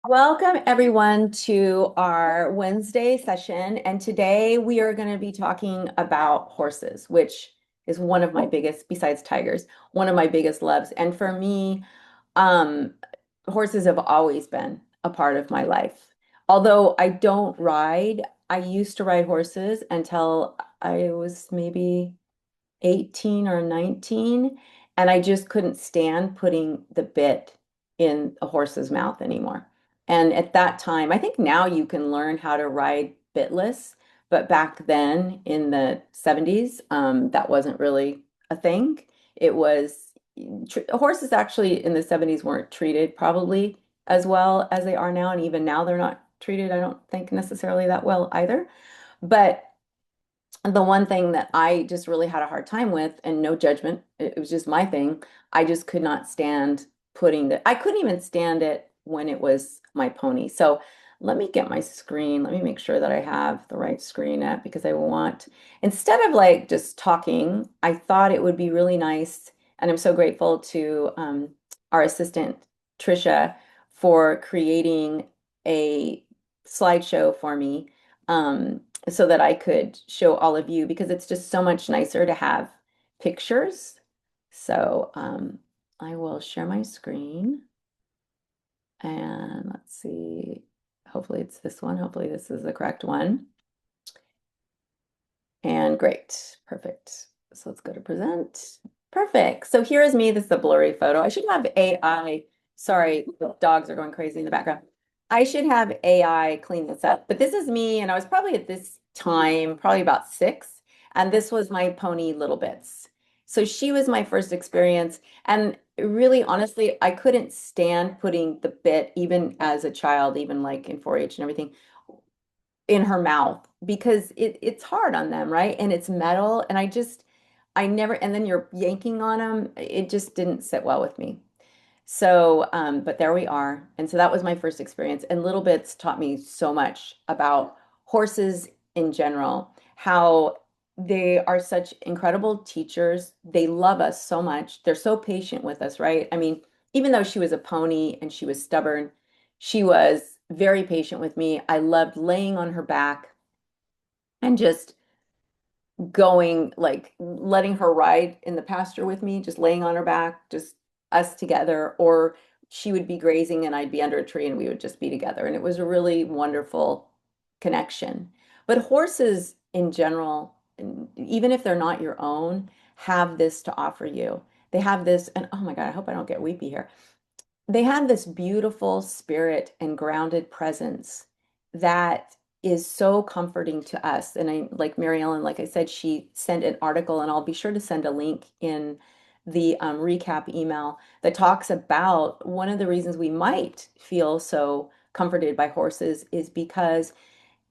Welcome everyone to our Wednesday session. And today we are going to be talking about horses, which is one of my biggest, besides tigers, one of my biggest loves. And for me, um, horses have always been a part of my life. Although I don't ride, I used to ride horses until I was maybe 18 or 19, and I just couldn't stand putting the bit in a horse's mouth anymore. And at that time, I think now you can learn how to ride bitless, but back then in the 70s, that wasn't really a thing. It was horses actually in the 70s weren't treated probably as well as they are now, and even now they're not treated, I don't think necessarily that well either. But the one thing that I just really had a hard time with, and no judgment, it was just my thing. I just could not stand I couldn't even stand it when it was my pony. So let me get my screen. Let me make sure that I have the right screen up because instead of like just talking, I thought it would be really nice. And I'm so grateful to our assistant, Trisha, for creating a slideshow for me. So that I could show all of you because it's just so much nicer to have pictures. So I will share my screen and let's see. Hopefully it's this one. Hopefully this is the correct one. And great, perfect. So let's go to present. Perfect. So here is me. This is a blurry photo. I should have AI. Sorry, the dogs are going crazy in the background. I should have AI clean this up. But this is me, and I was probably at this time, probably about 6, and this was my pony Little Bits. So she was my first experience, and really, honestly, I couldn't stand putting the bit, even as a child, even like in 4-H and everything in her mouth because it's hard on them, right? And it's metal, and I never, and then you're yanking on them. It just didn't sit well with me. So, but there we are. And so that was my first experience. And Little Bits taught me so much about horses in general, how they are such incredible teachers. They love us so much. They're so patient with us, right? I mean, even though she was a pony and she was stubborn, she was very patient with me. I loved laying on her back and just going, like letting her ride in the pasture with me, just laying on her back, just us together, or she would be grazing and I'd be under a tree and we would just be together. And it was a really wonderful connection. But horses in general, even if they're not your own, have this to offer you. They have this, and oh my God, I hope I don't get weepy here. They have this beautiful spirit and grounded presence that is so comforting to us. And I, like Mary Ellen, like I said, she sent an article, and I'll be sure to send a link in the recap email that talks about one of the reasons we might feel so comforted by horses is because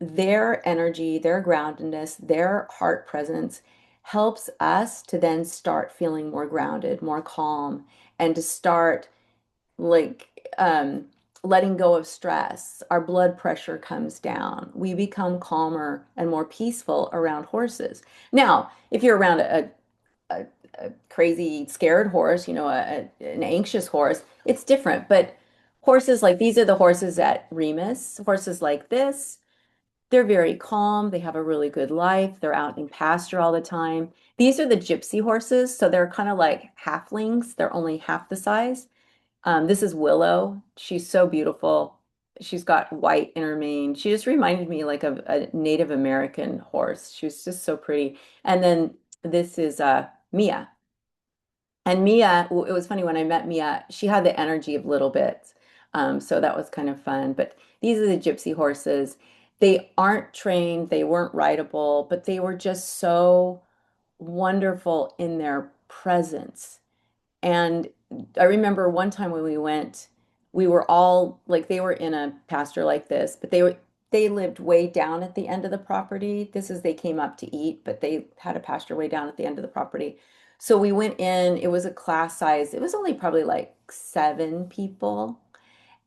their energy, their groundedness, their heart presence helps us to then start feeling more grounded, more calm, and to start like letting go of stress. Our blood pressure comes down. We become calmer and more peaceful around horses. Now, if you're around a, a crazy, scared horse, an anxious horse, it's different. But horses like these are the horses at Remus, horses like this, they're very calm. They have a really good life. They're out in pasture all the time. These are the gypsy horses. So they're kind of like halflings. They're only half the size. This is Willow. She's so beautiful. She's got white in her mane. She just reminded me like of a Native American horse. She was just so pretty. And then this is Mia. And Mia, it was funny when I met Mia, she had the energy of Little Bits. So that was kind of fun. But these are the gypsy horses. They aren't trained, they weren't rideable, but they were just so wonderful in their presence. And I remember one time when we went, we were all like they were in a pasture like this, but they lived way down at the end of the property. This is they came up to eat, but they had a pasture way down at the end of the property. So we went in, it was a class size. It was only probably like 7 people.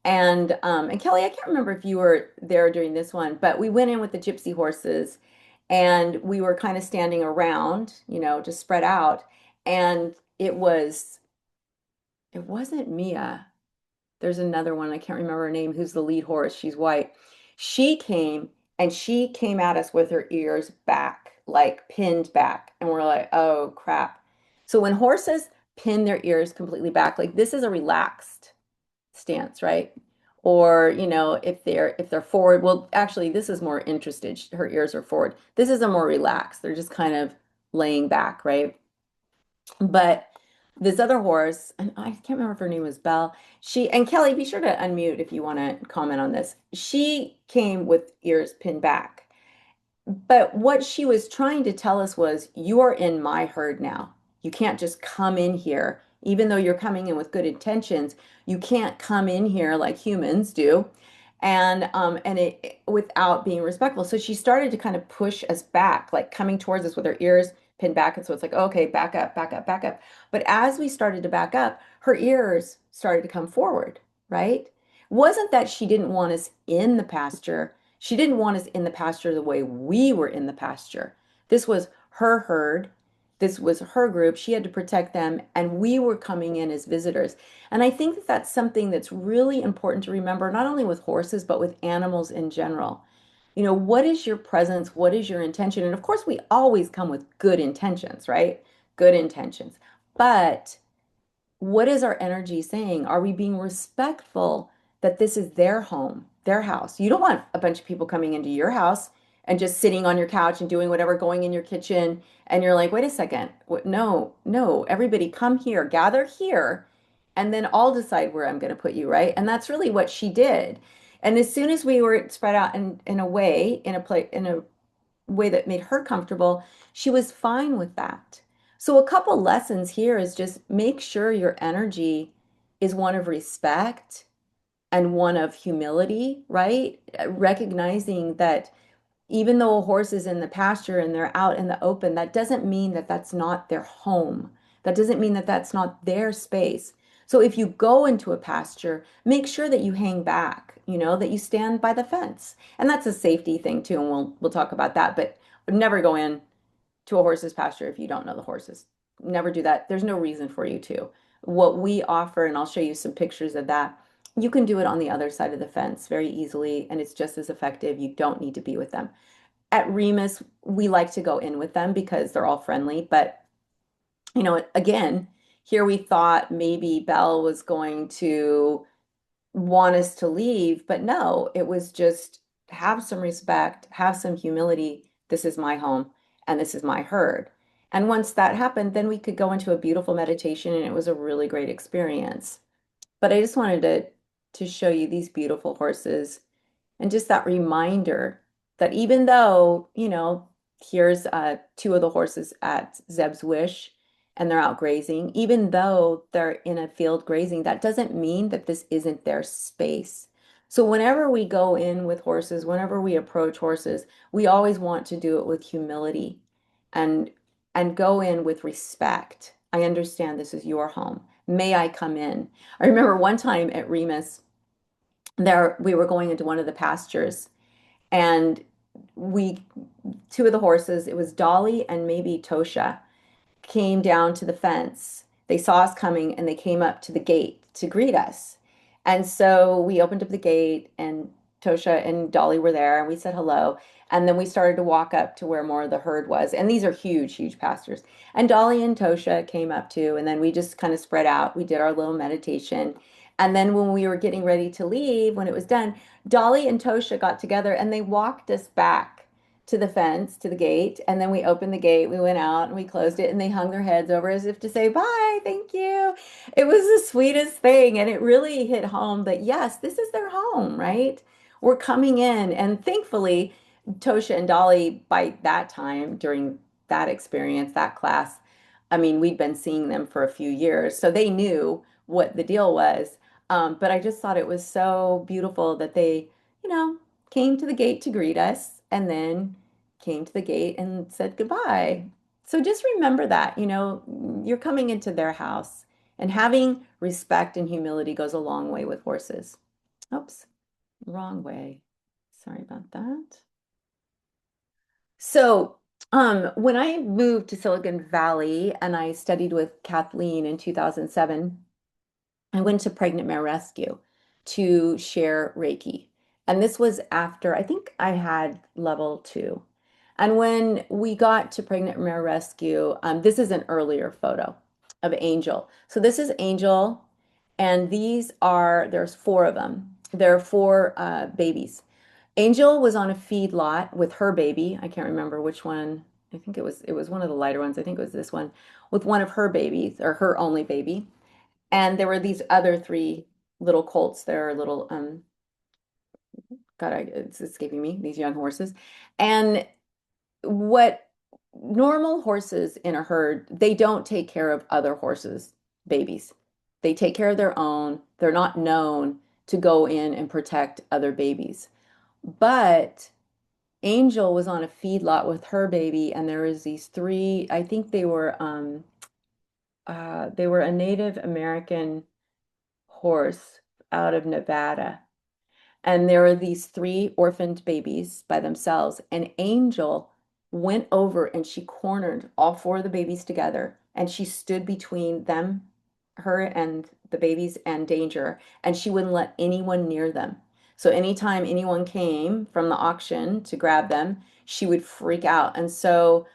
And Kelly, I can't remember if you were there during this one, but we went in with the gypsy horses and we were kind of standing around, just spread out. And it wasn't Mia. There's another one, I can't remember her name, who's the lead horse. She's white. She came and she came at us with her ears back, like pinned back. And we're like, oh crap. So when horses pin their ears completely back, like this is a relaxed stance, right? Or, if they're forward, well, actually, this is more interested. Her ears are forward. This is a more relaxed. They're just kind of laying back, right? But this other horse, and I can't remember if her name was Belle. And Kelly, be sure to unmute if you want to comment on this. She came with ears pinned back. But what she was trying to tell us was, you are in my herd now. You can't just come in here, even though you're coming in with good intentions. You can't come in here like humans do, and it without being respectful. So she started to kind of push us back, like coming towards us with her ears pinned back. And so it's like, okay, back up, back up, back up. But as we started to back up, her ears started to come forward, right? Wasn't that she didn't want us in the pasture? She didn't want us in the pasture the way we were in the pasture. This was her herd. This was her group. She had to protect them, and we were coming in as visitors. And I think that that's something that's really important to remember, not only with horses, but with animals in general. What is your presence? What is your intention? And of course, we always come with good intentions, right? Good intentions. But what is our energy saying? Are we being respectful that this is their home, their house? You don't want a bunch of people coming into your house and just sitting on your couch and doing whatever, going in your kitchen. And you're like, wait a second. No, no, everybody come here, gather here, and then I'll decide where I'm going to put you, right? And that's really what she did. And as soon as we were spread out in a way, in a way that made her comfortable, she was fine with that. So, a couple lessons here is just make sure your energy is one of respect and one of humility, right? Recognizing that even though a horse is in the pasture and they're out in the open, that doesn't mean that that's not their home. That doesn't mean that that's not their space. So if you go into a pasture, make sure that you hang back, that you stand by the fence. And that's a safety thing too, and we'll talk about that, but never go in to a horse's pasture if you don't know the horses. Never do that. There's no reason for you to. What we offer, and I'll show you some pictures of that, you can do it on the other side of the fence very easily, and it's just as effective. You don't need to be with them. At Remus, we like to go in with them because they're all friendly. But, again, here we thought maybe Belle was going to want us to leave, but no, it was just have some respect, have some humility. This is my home and this is my herd. And once that happened, then we could go into a beautiful meditation, and it was a really great experience. But I just wanted to show you these beautiful horses and just that reminder that even though, here's two of the horses at Zeb's Wish and they're out grazing, even though they're in a field grazing, that doesn't mean that this isn't their space. So whenever we go in with horses, whenever we approach horses, we always want to do it with humility and and go in with respect. I understand this is your home. May I come in? I remember one time at Remus, there we were going into one of the pastures, and we two of the horses, it was Dolly and maybe Tosha, came down to the fence. They saw us coming and they came up to the gate to greet us. And so we opened up the gate, and Tosha and Dolly were there, and we said hello. And then we started to walk up to where more of the herd was. And these are huge, huge pastures. And Dolly and Tosha came up too. And then we just kind of spread out. We did our little meditation. And then when we were getting ready to leave, when it was done, Dolly and Tosha got together and they walked us back to the fence, to the gate, and then we opened the gate, we went out and we closed it, and they hung their heads over as if to say, bye, thank you. It was the sweetest thing. And it really hit home that, yes, this is their home, right? We're coming in. And thankfully, Tosha and Dolly, by that time, during that experience, that class, I mean, we'd been seeing them for a few years, so they knew what the deal was. But I just thought it was so beautiful that they, you know, came to the gate to greet us and then came to the gate and said goodbye. So just remember that, you're coming into their house, and having respect and humility goes a long way with horses. Oops, wrong way. Sorry about that. So, when I moved to Silicon Valley and I studied with Kathleen in 2007, I went to Pregnant Mare Rescue to share Reiki. And this was after, I think I had level two. And when we got to Pregnant Mare Rescue, this is an earlier photo of Angel. So this is Angel, and there's four of them. There are four babies. Angel was on a feed lot with her baby. I can't remember which one. I think it was one of the lighter ones. I think it was this one with one of her babies or her only baby. And there were these other three little colts. They're little, it's escaping me, these young horses. And what normal horses in a herd, they don't take care of other horses' babies. They take care of their own. They're not known to go in and protect other babies. But Angel was on a feedlot with her baby, and there was these three, I think they were a Native American horse out of Nevada. And there were these three orphaned babies by themselves. And Angel went over and she cornered all four of the babies together. And she stood between them, her and the babies, and danger. And she wouldn't let anyone near them. So anytime anyone came from the auction to grab them, she would freak out. And so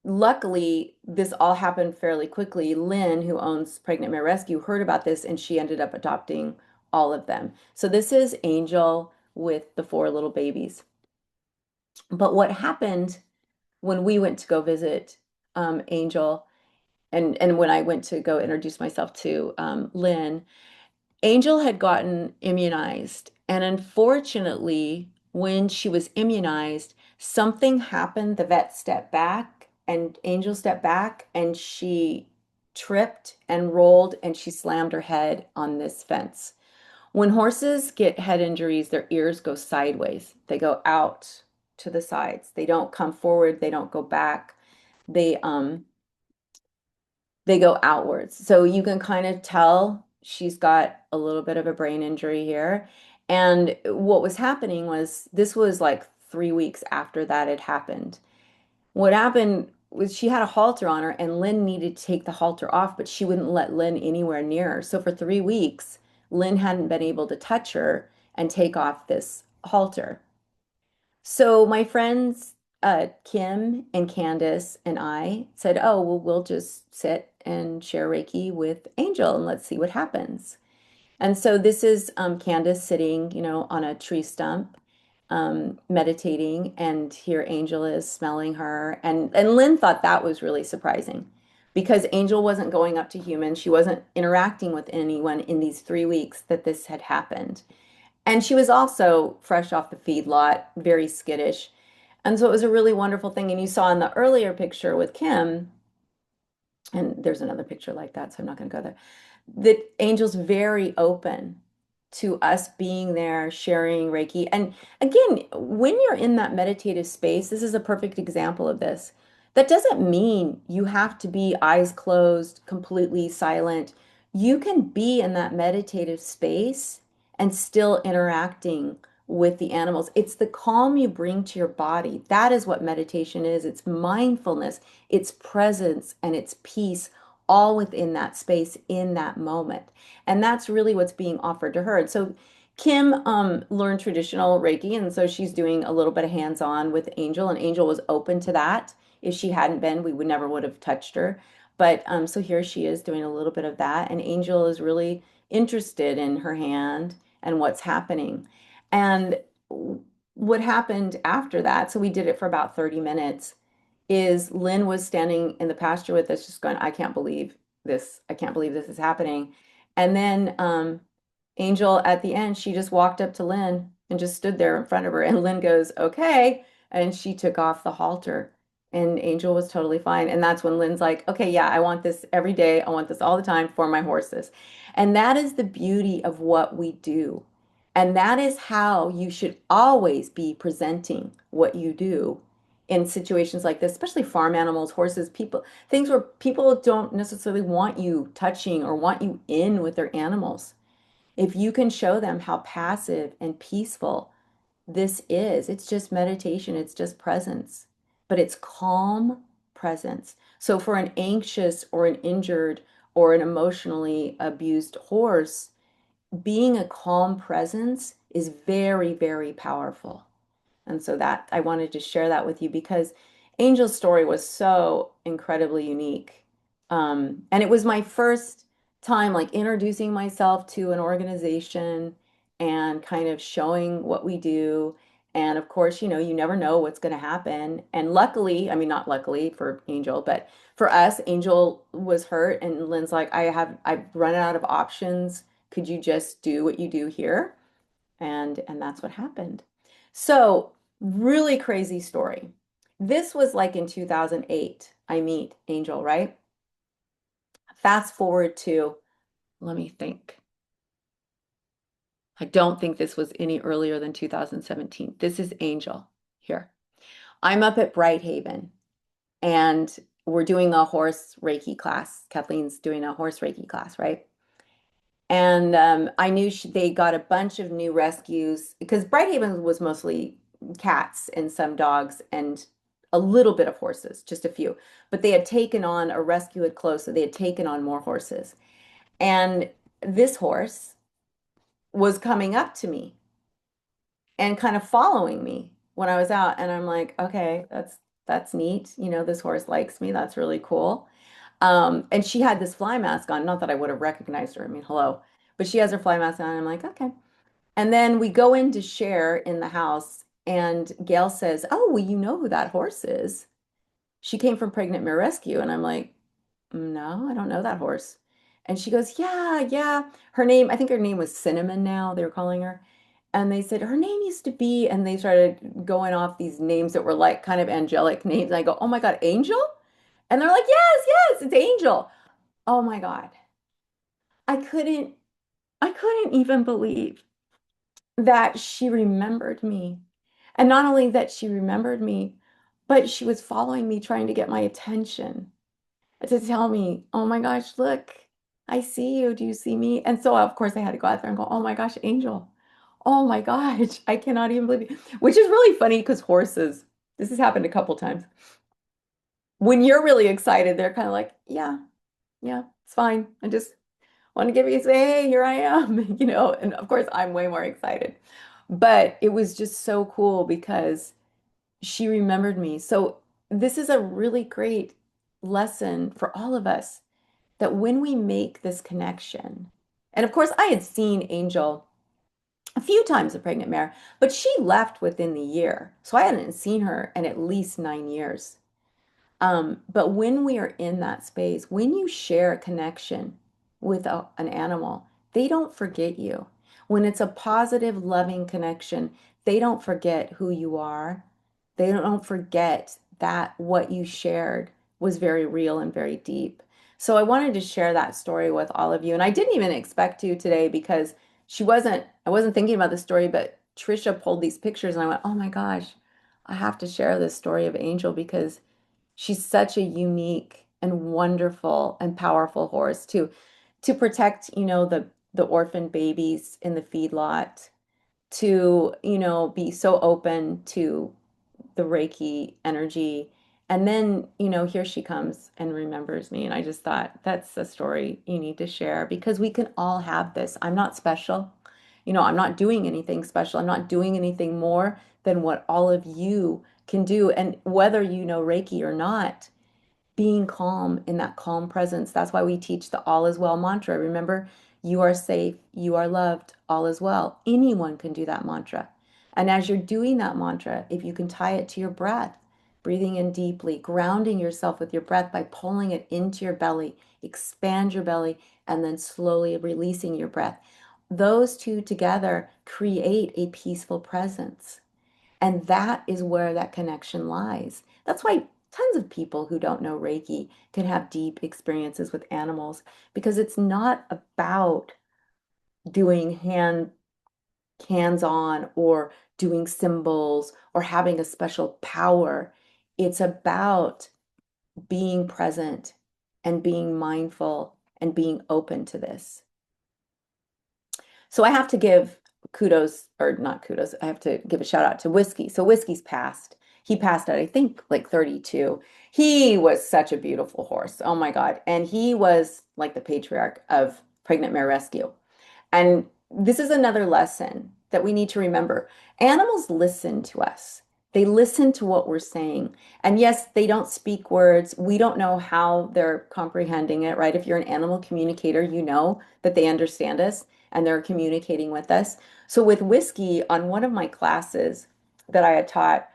luckily, this all happened fairly quickly. Lynn, who owns Pregnant Mare Rescue, heard about this and she ended up adopting all of them. So this is Angel with the four little babies. But what happened when we went to go visit Angel and when I went to go introduce myself to Lynn, Angel had gotten immunized. And unfortunately, when she was immunized, something happened. The vet stepped back and Angel stepped back and she tripped and rolled and she slammed her head on this fence. When horses get head injuries, their ears go sideways. They go out to the sides. They don't come forward. They don't go back. They um they go outwards. So you can kind of tell she's got a little bit of a brain injury here. And what was happening was this was like 3 weeks after that had happened. What happened was she had a halter on her and Lynn needed to take the halter off, but she wouldn't let Lynn anywhere near her. So for 3 weeks, Lynn hadn't been able to touch her and take off this halter. So my friends, Kim and Candace and I said, oh, well, we'll just sit and share Reiki with Angel and let's see what happens. And so this is Candace sitting, on a tree stump, meditating, and here Angel is smelling her. And Lynn thought that was really surprising because Angel wasn't going up to humans. She wasn't interacting with anyone in these 3 weeks that this had happened. And she was also fresh off the feedlot, very skittish. And so it was a really wonderful thing. And you saw in the earlier picture with Kim, and there's another picture like that, so I'm not going to go there, that Angel's very open to us being there, sharing Reiki. And again, when you're in that meditative space, this is a perfect example of this. That doesn't mean you have to be eyes closed, completely silent. You can be in that meditative space and still interacting with the animals. It's the calm you bring to your body. That is what meditation is. It's mindfulness, it's presence, and it's peace all within that space in that moment. And that's really what's being offered to her. And so Kim learned traditional Reiki, and so she's doing a little bit of hands-on with Angel, and Angel was open to that. If she hadn't been, we would have touched her. But so here she is doing a little bit of that, and Angel is really interested in her hand and what's happening. And what happened after that, so we did it for about 30 minutes, is Lynn was standing in the pasture with us, just going, I can't believe this. I can't believe this is happening. And then Angel at the end, she just walked up to Lynn and just stood there in front of her. And Lynn goes, okay. And she took off the halter. And Angel was totally fine. And that's when Lynn's like, okay, yeah, I want this every day. I want this all the time for my horses. And that is the beauty of what we do. And that is how you should always be presenting what you do in situations like this, especially farm animals, horses, people, things where people don't necessarily want you touching or want you in with their animals. If you can show them how passive and peaceful this is, it's just meditation, it's just presence, but it's calm presence. So for an anxious or an injured or an emotionally abused horse, being a calm presence is very, very powerful. And so that I wanted to share that with you because Angel's story was so incredibly unique. And it was my first time like introducing myself to an organization and kind of showing what we do. And of course, you never know what's going to happen. And luckily, I mean, not luckily for Angel, but for us, Angel was hurt, and Lynn's like, I've run out of options. Could you just do what you do here? And that's what happened. So, really crazy story. This was like in 2008. I meet Angel, right? Fast forward to, let me think. I don't think this was any earlier than 2017. This is Angel here. I'm up at Brighthaven and we're doing a horse Reiki class. Kathleen's doing a horse Reiki class, right? And I knew they got a bunch of new rescues because Brighthaven was mostly cats and some dogs and a little bit of horses, just a few. But they had taken on a rescue had closed, so they had taken on more horses. And this horse was coming up to me and kind of following me when I was out. And I'm like, okay, that's neat. This horse likes me. That's really cool. And she had this fly mask on. Not that I would have recognized her. I mean, hello. But she has her fly mask on. And I'm like, okay. And then we go in to share in the house, and Gail says, oh, well, you know who that horse is. She came from Pregnant Mare Rescue. And I'm like, no, I don't know that horse. And she goes, yeah, yeah. Her name, I think her name was Cinnamon now, they were calling her. And they said, her name used to be, and they started going off these names that were like kind of angelic names. And I go, oh my God, Angel? And they're like, yes, yes, it's Angel. Oh my God. I couldn't, I couldn't even believe that she remembered me. And not only that she remembered me, but she was following me, trying to get my attention to tell me, oh my gosh, look, I see you. Do you see me? And so, of course, I had to go out there and go, oh my gosh, Angel. Oh my gosh, I cannot even believe it. Which is really funny because horses, this has happened a couple times. When you're really excited, they're kind of like, yeah, yeah, it's fine. I just want to give you say, hey, here I am, and of course I'm way more excited. But it was just so cool because she remembered me. So this is a really great lesson for all of us that when we make this connection, and of course I had seen Angel a few times a pregnant mare, but she left within the year. So I hadn't seen her in at least 9 years. But when we are in that space, when you share a connection with an animal, they don't forget you. When it's a positive, loving connection, they don't forget who you are. They don't forget that what you shared was very real and very deep. So I wanted to share that story with all of you. And I didn't even expect to today because I wasn't thinking about the story, but Trisha pulled these pictures and I went, oh my gosh, I have to share this story of Angel because she's such a unique and wonderful and powerful horse to protect, the orphan babies in the feedlot, to, be so open to the Reiki energy. And then, here she comes and remembers me. And I just thought that's a story you need to share because we can all have this. I'm not special. I'm not doing anything special. I'm not doing anything more than what all of you can do. And whether you know Reiki or not, being calm in that calm presence. That's why we teach the all is well mantra. Remember, you are safe, you are loved, all is well. Anyone can do that mantra. And as you're doing that mantra, if you can tie it to your breath, breathing in deeply, grounding yourself with your breath by pulling it into your belly, expand your belly, and then slowly releasing your breath. Those two together create a peaceful presence. And that is where that connection lies. That's why tons of people who don't know Reiki can have deep experiences with animals because it's not about doing hands-on or doing symbols or having a special power. It's about being present and being mindful and being open to this. So I have to give kudos, or not kudos, I have to give a shout out to Whiskey. So Whiskey's passed. He passed at, I think, like 32. He was such a beautiful horse. Oh my God. And he was like the patriarch of pregnant mare rescue. And this is another lesson that we need to remember. Animals listen to us. They listen to what we're saying. And yes, they don't speak words. We don't know how they're comprehending it, right? If you're an animal communicator, you know that they understand us and they're communicating with us. So with whiskey, on one of my classes that I had taught,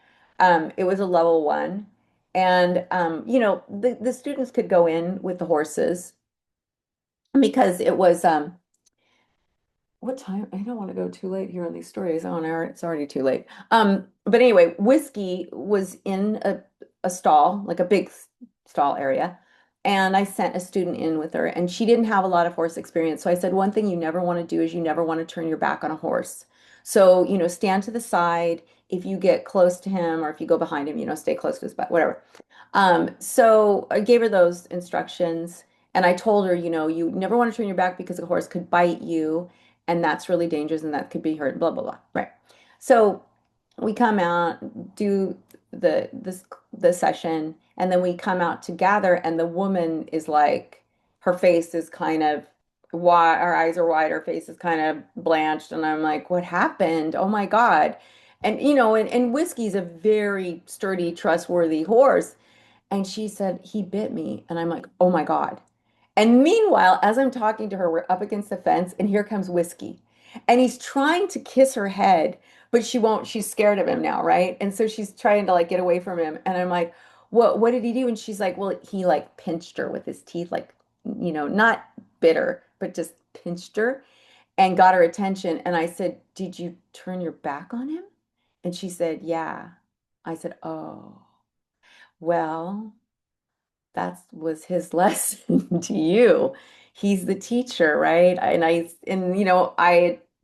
it was a level one. And the students could go in with the horses because it was what time? I don't want to go too late here on these stories. Oh, no, it's already too late. But anyway, Whiskey was in a stall, like a big stall area. And I sent a student in with her, and she didn't have a lot of horse experience. So I said, one thing you never want to do is you never want to turn your back on a horse. So, stand to the side. If you get close to him or if you go behind him, stay close to his butt, whatever. So I gave her those instructions and I told her, you never want to turn your back because a horse could bite you and that's really dangerous and that could be hurt, blah, blah, blah. Right. So we come out, do the session, and then we come out together and the woman is like, her face is kind of wide, her eyes are wide, her face is kind of blanched, and I'm like, what happened? Oh my God. And and Whiskey's a very sturdy, trustworthy horse. And she said, he bit me. And I'm like, oh my God. And meanwhile, as I'm talking to her, we're up against the fence, and here comes Whiskey. And he's trying to kiss her head, but she won't. She's scared of him now, right? And so she's trying to like get away from him. And I'm like, what did he do? And she's like, well, he like pinched her with his teeth, like, not bitter, but just pinched her and got her attention. And I said, did you turn your back on him? And she said, yeah. I said, oh, well, that was his lesson to you. He's the teacher, right? I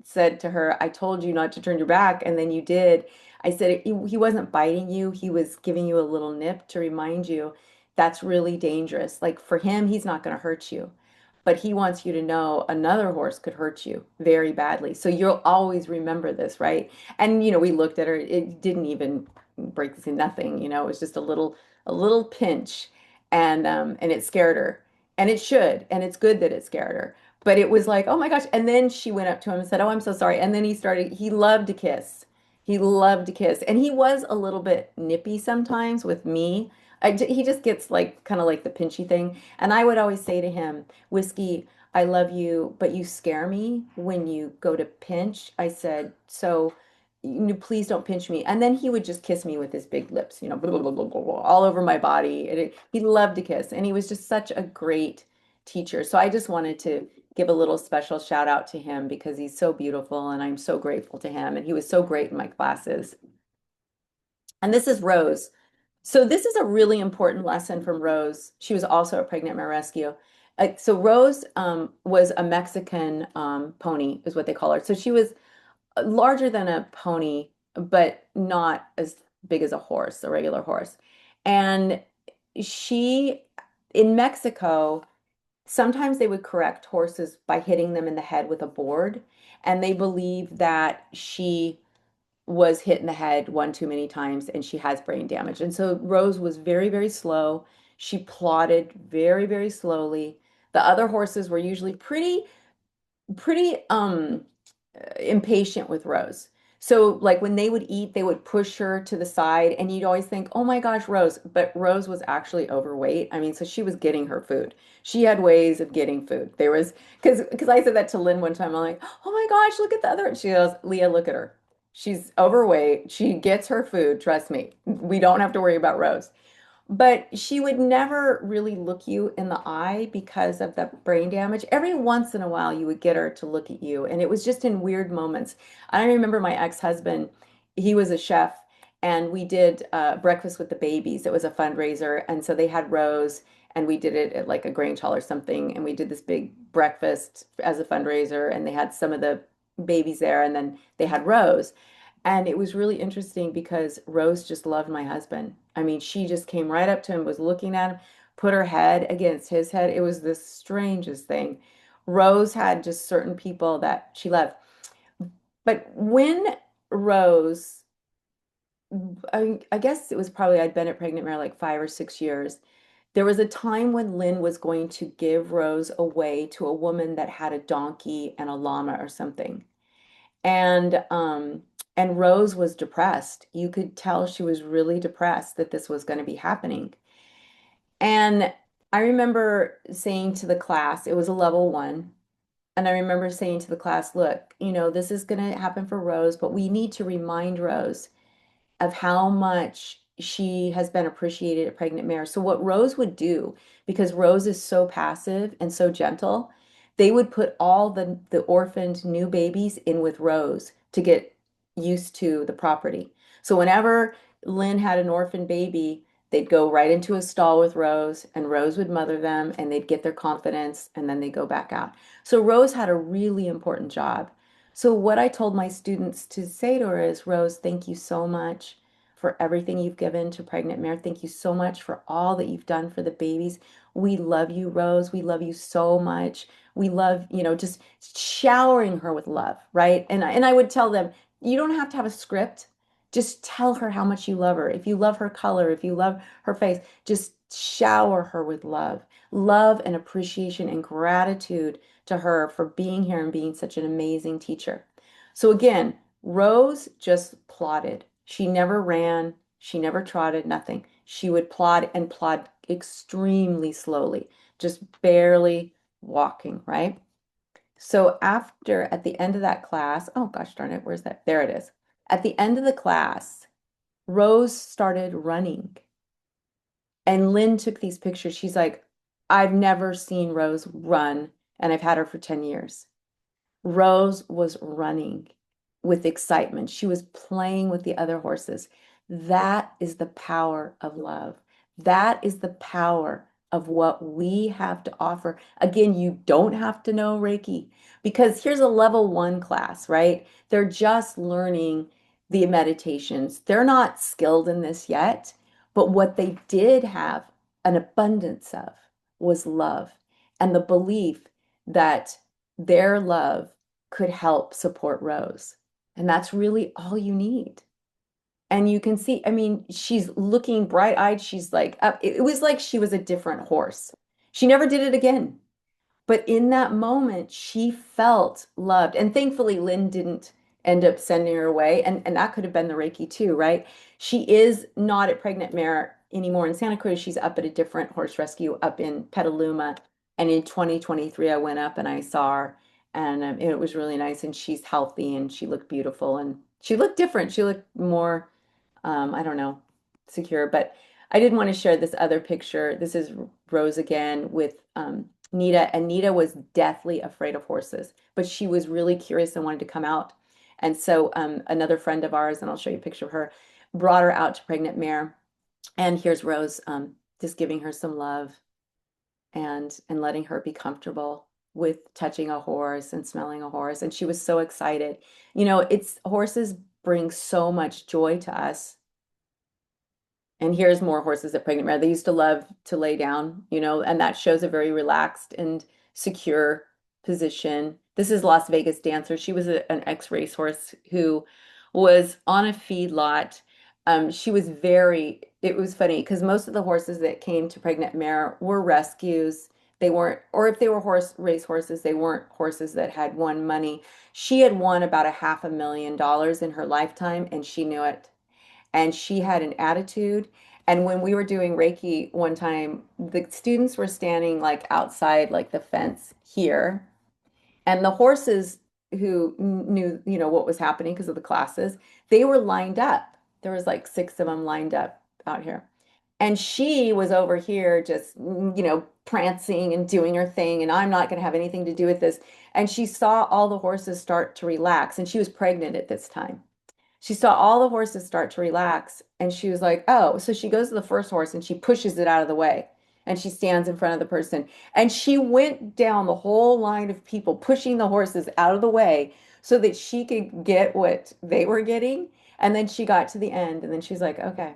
said to her, I told you not to turn your back, and then you did. I said he wasn't biting you, he was giving you a little nip to remind you that's really dangerous. Like for him, he's not going to hurt you, but he wants you to know another horse could hurt you very badly. So you'll always remember this, right? And we looked at her, it didn't even break the scene, nothing, it was just a little pinch and it scared her. And it should, and it's good that it scared her. But it was like, oh my gosh. And then she went up to him and said, oh, I'm so sorry. And then he loved to kiss. He loved to kiss. And he was a little bit nippy sometimes with me. He just gets like kind of like the pinchy thing. And I would always say to him, Whiskey, I love you, but you scare me when you go to pinch. I said, so please don't pinch me. And then he would just kiss me with his big lips, blah, blah, blah, blah, blah, blah, all over my body. He loved to kiss, and he was just such a great teacher. So I just wanted to give a little special shout out to him because he's so beautiful, and I'm so grateful to him. And he was so great in my classes. And this is Rose. So this is a really important lesson from Rose. She was also a pregnant mare rescue. So Rose was a Mexican pony, is what they call her. So she was larger than a pony, but not as big as a horse, a regular horse. And she, in Mexico, sometimes they would correct horses by hitting them in the head with a board. And they believe that she was hit in the head one too many times and she has brain damage. And so Rose was very, very slow. She plodded very, very slowly. The other horses were usually pretty impatient with Rose. So like when they would eat, they would push her to the side and you'd always think, "Oh my gosh, Rose." But Rose was actually overweight. I mean, so she was getting her food. She had ways of getting food. There was because I said that to Lynn one time. I'm like, "Oh my gosh, look at the other." She goes, "Leah, look at her. She's overweight. She gets her food. Trust me. We don't have to worry about Rose." But she would never really look you in the eye because of the brain damage. Every once in a while, you would get her to look at you, and it was just in weird moments. I remember my ex-husband, he was a chef, and we did breakfast with the babies. It was a fundraiser, and so they had Rose, and we did it at like a Grange Hall or something, and we did this big breakfast as a fundraiser, and they had some of the babies there, and then they had Rose. And it was really interesting because Rose just loved my husband. I mean, she just came right up to him, was looking at him, put her head against his head. It was the strangest thing. Rose had just certain people that she loved. But when Rose I guess it was probably I'd been at Pregnant Mare like 5 or 6 years. There was a time when Lynn was going to give Rose away to a woman that had a donkey and a llama or something. And Rose was depressed. You could tell she was really depressed that this was going to be happening. And I remember saying to the class, it was a level one, and I remember saying to the class, look, this is going to happen for Rose, but we need to remind Rose of how much she has been appreciated at Pregnant Mare. So what Rose would do, because Rose is so passive and so gentle, they would put all the orphaned new babies in with Rose to get used to the property. So whenever Lynn had an orphan baby, they'd go right into a stall with Rose, and Rose would mother them, and they'd get their confidence, and then they go back out. So Rose had a really important job. So what I told my students to say to her is, Rose, thank you so much for everything you've given to Pregnant Mare. Thank you so much for all that you've done for the babies. We love you, Rose. We love you so much. We love, just showering her with love, right? And I would tell them, you don't have to have a script. Just tell her how much you love her. If you love her color, if you love her face, just shower her with love. Love and appreciation and gratitude to her for being here and being such an amazing teacher. So again, Rose just plodded. She never ran, she never trotted, nothing. She would plod and plod extremely slowly, just barely walking, right? So at the end of that class, oh gosh darn it, where's that? There it is. At the end of the class, Rose started running. And Lynn took these pictures. She's like, I've never seen Rose run, and I've had her for 10 years. Rose was running with excitement. She was playing with the other horses. That is the power of love. That is the power of what we have to offer. Again, you don't have to know Reiki because here's a level one class, right? They're just learning the meditations. They're not skilled in this yet, but what they did have an abundance of was love and the belief that their love could help support Rose. And that's really all you need. And you can see, I mean, she's looking bright-eyed. She's like up. It was like she was a different horse. She never did it again. But in that moment, she felt loved. And thankfully, Lynn didn't end up sending her away. And that could have been the Reiki too, right? She is not at Pregnant Mare anymore in Santa Cruz. She's up at a different horse rescue up in Petaluma. And in 2023, I went up and I saw her, and it was really nice. And she's healthy and she looked beautiful and she looked different. She looked more, I don't know, secure. But I did want to share this other picture. This is Rose again with Nita, and Nita was deathly afraid of horses, but she was really curious and wanted to come out. And so another friend of ours, and I'll show you a picture of her, brought her out to Pregnant Mare. And here's Rose just giving her some love and letting her be comfortable with touching a horse and smelling a horse. And she was so excited. It's horses bring so much joy to us, and here's more horses at Pregnant Mare. They used to love to lay down, and that shows a very relaxed and secure position. This is Las Vegas Dancer. She was an ex-racehorse who was on a feedlot. It was funny because most of the horses that came to Pregnant Mare were rescues. They weren't, or if they were race horses, they weren't horses that had won money. She had won about a $500,000 in her lifetime, and she knew it, and she had an attitude. And when we were doing Reiki one time, the students were standing like outside, like the fence here, and the horses who knew, what was happening because of the classes, they were lined up. There was like six of them lined up out here. And she was over here just, prancing and doing her thing. And I'm not going to have anything to do with this. And she saw all the horses start to relax. And she was pregnant at this time. She saw all the horses start to relax, and she was like, oh, so she goes to the first horse and she pushes it out of the way, and she stands in front of the person. And she went down the whole line of people pushing the horses out of the way so that she could get what they were getting. And then she got to the end, and then she's like, okay.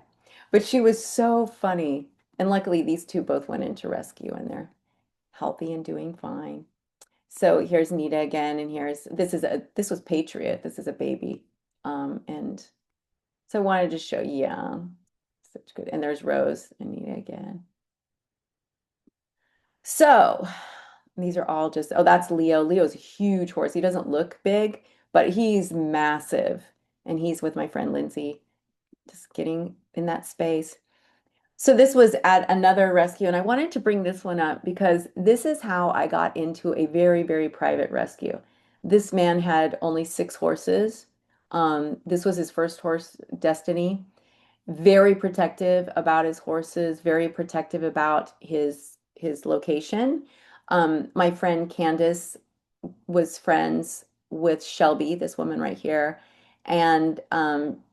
But she was so funny. And luckily, these two both went into rescue, and they're healthy and doing fine. So here's Nita again, and this was Patriot. This is a baby. And So I wanted to show you, yeah, such good. And there's Rose, Anita again. So these are all just, oh, that's Leo. Leo's a huge horse. He doesn't look big, but he's massive. And he's with my friend Lindsay, just getting in that space. So this was at another rescue, and I wanted to bring this one up because this is how I got into a very, very private rescue. This man had only 6 horses. This was his first horse, Destiny. Very protective about his horses, very protective about his location. My friend Candace was friends with Shelby, this woman right here. And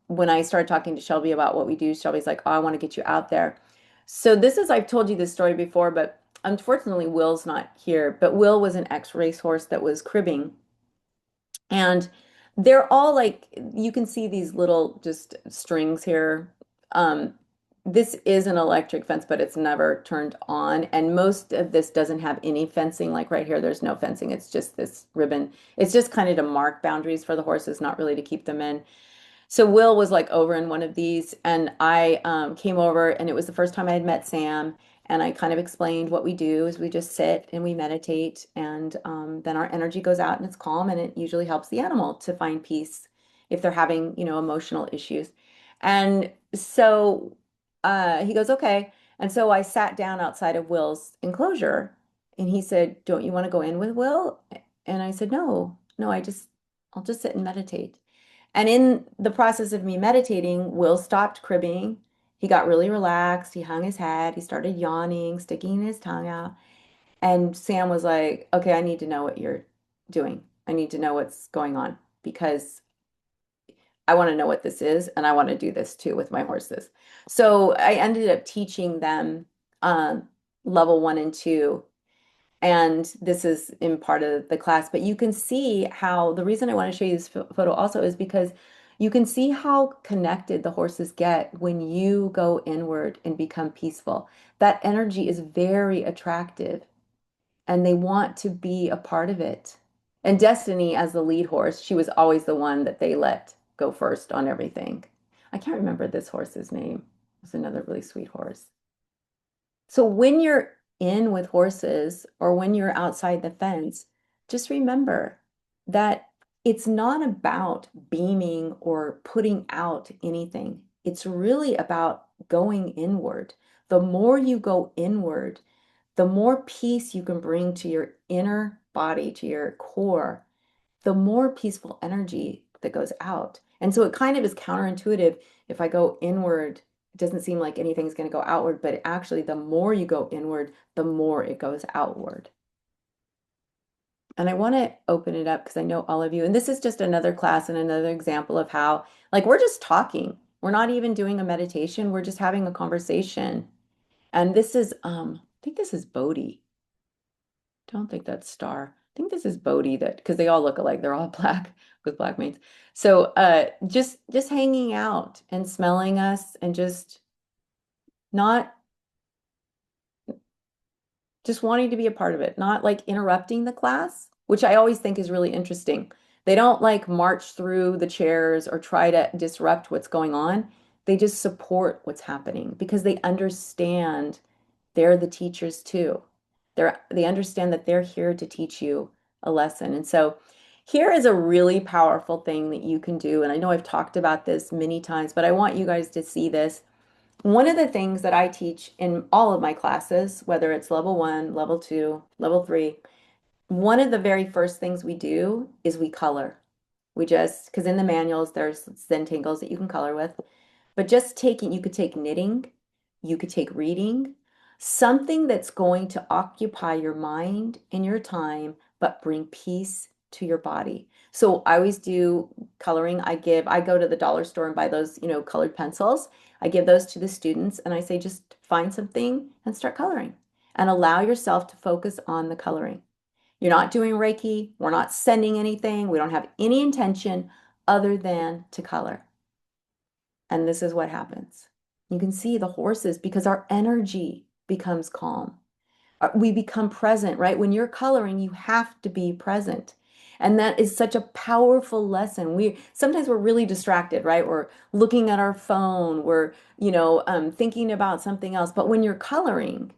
when I started talking to Shelby about what we do, Shelby's like, oh, I want to get you out there. So this is, I've told you this story before, but unfortunately, Will's not here. But Will was an ex-racehorse that was cribbing. And they're all like, you can see these little just strings here. Um, this is an electric fence, but it's never turned on. And most of this doesn't have any fencing. Like right here, there's no fencing. It's just this ribbon. It's just kind of to mark boundaries for the horses, not really to keep them in. So Will was like over in one of these, and I came over, and it was the first time I had met Sam. And I kind of explained what we do is we just sit and we meditate, and then our energy goes out and it's calm, and it usually helps the animal to find peace if they're having, emotional issues. And so he goes, okay. And so I sat down outside of Will's enclosure, and he said, "Don't you want to go in with Will?" And I said, "No, no, I'll just sit and meditate." And in the process of me meditating, Will stopped cribbing. He got really relaxed. He hung his head. He started yawning, sticking his tongue out. And Sam was like, okay, I need to know what you're doing. I need to know what's going on because I want to know what this is. And I want to do this too with my horses. So I ended up teaching them um, level 1 and 2, and this is in part of the class, but you can see how the reason I want to show you this photo also is because you can see how connected the horses get when you go inward and become peaceful. That energy is very attractive and they want to be a part of it. And Destiny, as the lead horse, she was always the one that they let go first on everything. I can't remember this horse's name. It was another really sweet horse. So when you're in with horses or when you're outside the fence, just remember that it's not about beaming or putting out anything. It's really about going inward. The more you go inward, the more peace you can bring to your inner body, to your core, the more peaceful energy that goes out. And so it kind of is counterintuitive. If I go inward, it doesn't seem like anything's going to go outward, but actually, the more you go inward, the more it goes outward. And I want to open it up because I know all of you, and this is just another class and another example of how, like, we're just talking. We're not even doing a meditation. We're just having a conversation. And this is, I think this is Bodhi. Don't think that's Star. I think this is Bodhi that because they all look alike. They're all black with black manes. So just hanging out and smelling us and not just wanting to be a part of it, not like interrupting the class, which I always think is really interesting. They don't like march through the chairs or try to disrupt what's going on. They just support what's happening because they understand they're the teachers too. They understand that they're here to teach you a lesson. And so here is a really powerful thing that you can do. And I know I've talked about this many times, but I want you guys to see this. One of the things that I teach in all of my classes, whether it's level 1, level 2, level 3, one of the very first things we do is we color. We just, because in the manuals, there's Zentangles that you can color with. But just taking, you could take knitting, you could take reading, something that's going to occupy your mind and your time, but bring peace to your body. So I always do coloring. I go to the dollar store and buy those, colored pencils. I give those to the students and I say, just find something and start coloring and allow yourself to focus on the coloring. You're not doing Reiki. We're not sending anything. We don't have any intention other than to color. And this is what happens. You can see the horses because our energy becomes calm. We become present, right? When you're coloring, you have to be present. And that is such a powerful lesson. We sometimes we're really distracted, right? We're looking at our phone, we're, thinking about something else. But when you're coloring,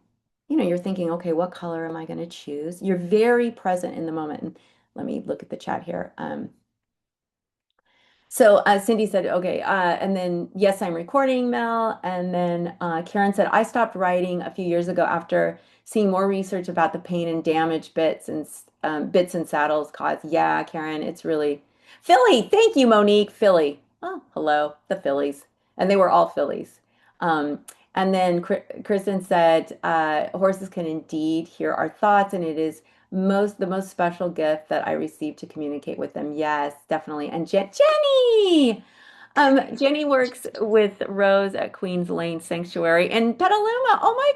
you're thinking, okay, what color am I going to choose? You're very present in the moment. And let me look at the chat here. So Cindy said, okay, and then yes, I'm recording, Mel. And then Karen said, I stopped writing a few years ago after seeing more research about the pain and damage bits and saddles cause. Yeah, Karen, it's really Philly. Thank you, Monique. Philly. Oh, hello, the Phillies, and they were all Phillies. Um, and then Kristen said, horses can indeed hear our thoughts, and it is the most special gift that I received to communicate with them. Yes, definitely. And Jenny, Jenny works with Rose at Queens Lane Sanctuary in Petaluma. Oh my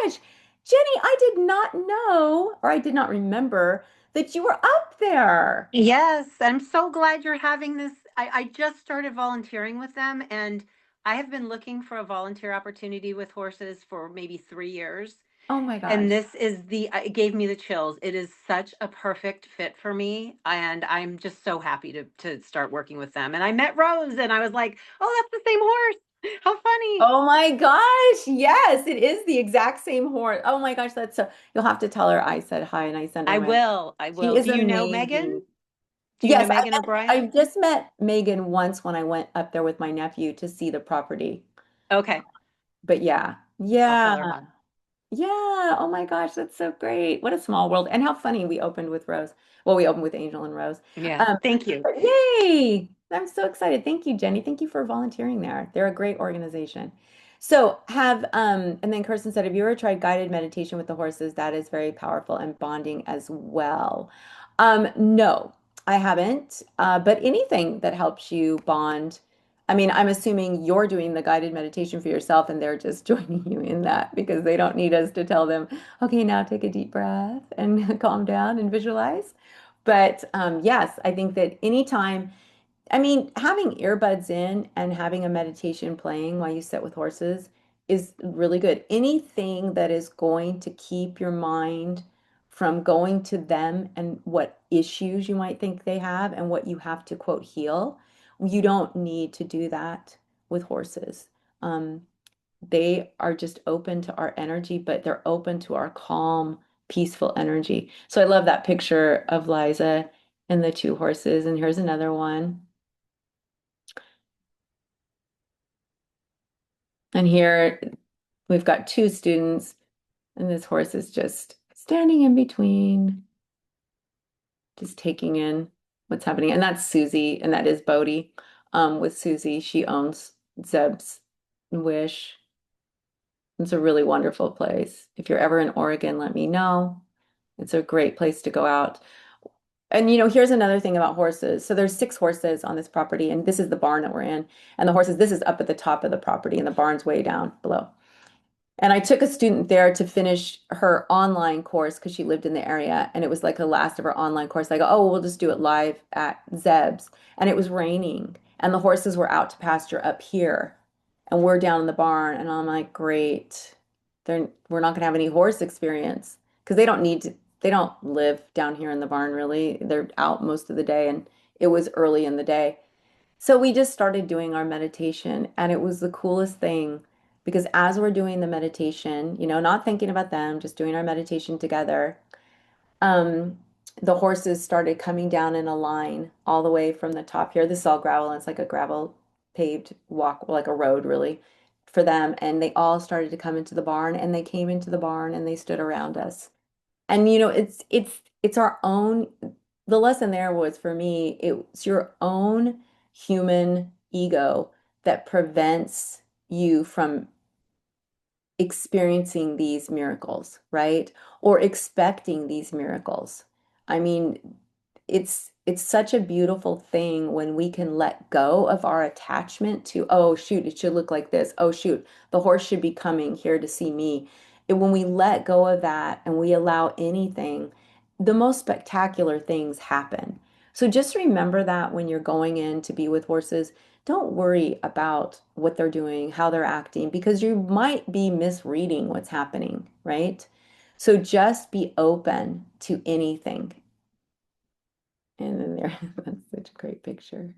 gosh, Jenny, I did not know, or I did not remember that you were up there. Yes, I'm so glad you're having this. I just started volunteering with them, and I have been looking for a volunteer opportunity with horses for maybe 3 years. Oh my And gosh. this is it gave me the chills. It is such a perfect fit for me, and I'm just so happy to start working with them. And I met Rose, and I was like, "Oh, that's the same horse. How funny." Oh my gosh. Yes, it is the exact same horse. Oh my gosh, that's so you'll have to tell her I said hi and I send her I my. will. I She will. is Do you know Megan? amazing. Do you know Yes, Megan I O'Brien? just met Megan once when I went up there with my nephew to see the property. Okay, But yeah, I'll yeah, tell her hi. yeah. Oh my gosh, that's so great. What a small world. And how funny we opened with Rose. Well, we opened with Angel and Rose. Yeah. Um, Thank you. Yay! I'm so excited. Thank you, Jenny. Thank you for volunteering there. They're a great organization. So and then Kirsten said, have you ever tried guided meditation with the horses? That is very powerful and bonding as well. No, I haven't. But anything that helps you bond. I mean, I'm assuming you're doing the guided meditation for yourself and they're just joining you in that because they don't need us to tell them, okay, now take a deep breath and calm down and visualize. But yes, I think that anytime, I mean, having earbuds in and having a meditation playing while you sit with horses is really good. Anything that is going to keep your mind from going to them and what issues you might think they have and what you have to quote heal, you don't need to do that with horses. Um, they are just open to our energy, but they're open to our calm, peaceful energy. So I love that picture of Liza and the two horses. And here's another one. And here we've got two students, and this horse is just standing in between, just taking in what's happening. And that's Susie, and that is Bodie. With Susie, she owns Zeb's Wish. It's a really wonderful place. If you're ever in Oregon, let me know. It's a great place to go out. And here's another thing about horses. So there's 6 horses on this property, and this is the barn that we're in. And the horses, this is up at the top of the property, and the barn's way down below. And I took a student there to finish her online course because she lived in the area and it was like the last of her online course. I go, oh, we'll just do it live at Zeb's. And it was raining and the horses were out to pasture up here and we're down in the barn. And I'm like, great. We're not going to have any horse experience because they don't live down here in the barn really. They're out most of the day and it was early in the day. So we just started doing our meditation, and it was the coolest thing because as we're doing the meditation, not thinking about them, just doing our meditation together, um, the horses started coming down in a line all the way from the top here. This is all gravel, and it's like a gravel paved walk, like a road really for them. And they all started to come into the barn, and they came into the barn and they stood around us. And it's our own, the lesson there was for me, it's your own human ego that prevents you from experiencing these miracles, right? Or expecting these miracles. I mean, it's such a beautiful thing when we can let go of our attachment to, oh shoot, it should look like this. Oh shoot, the horse should be coming here to see me. When we let go of that and we allow anything, the most spectacular things happen. So just remember that when you're going in to be with horses, don't worry about what they're doing, how they're acting, because you might be misreading what's happening, right? So just be open to anything. And then there, that's such a great picture.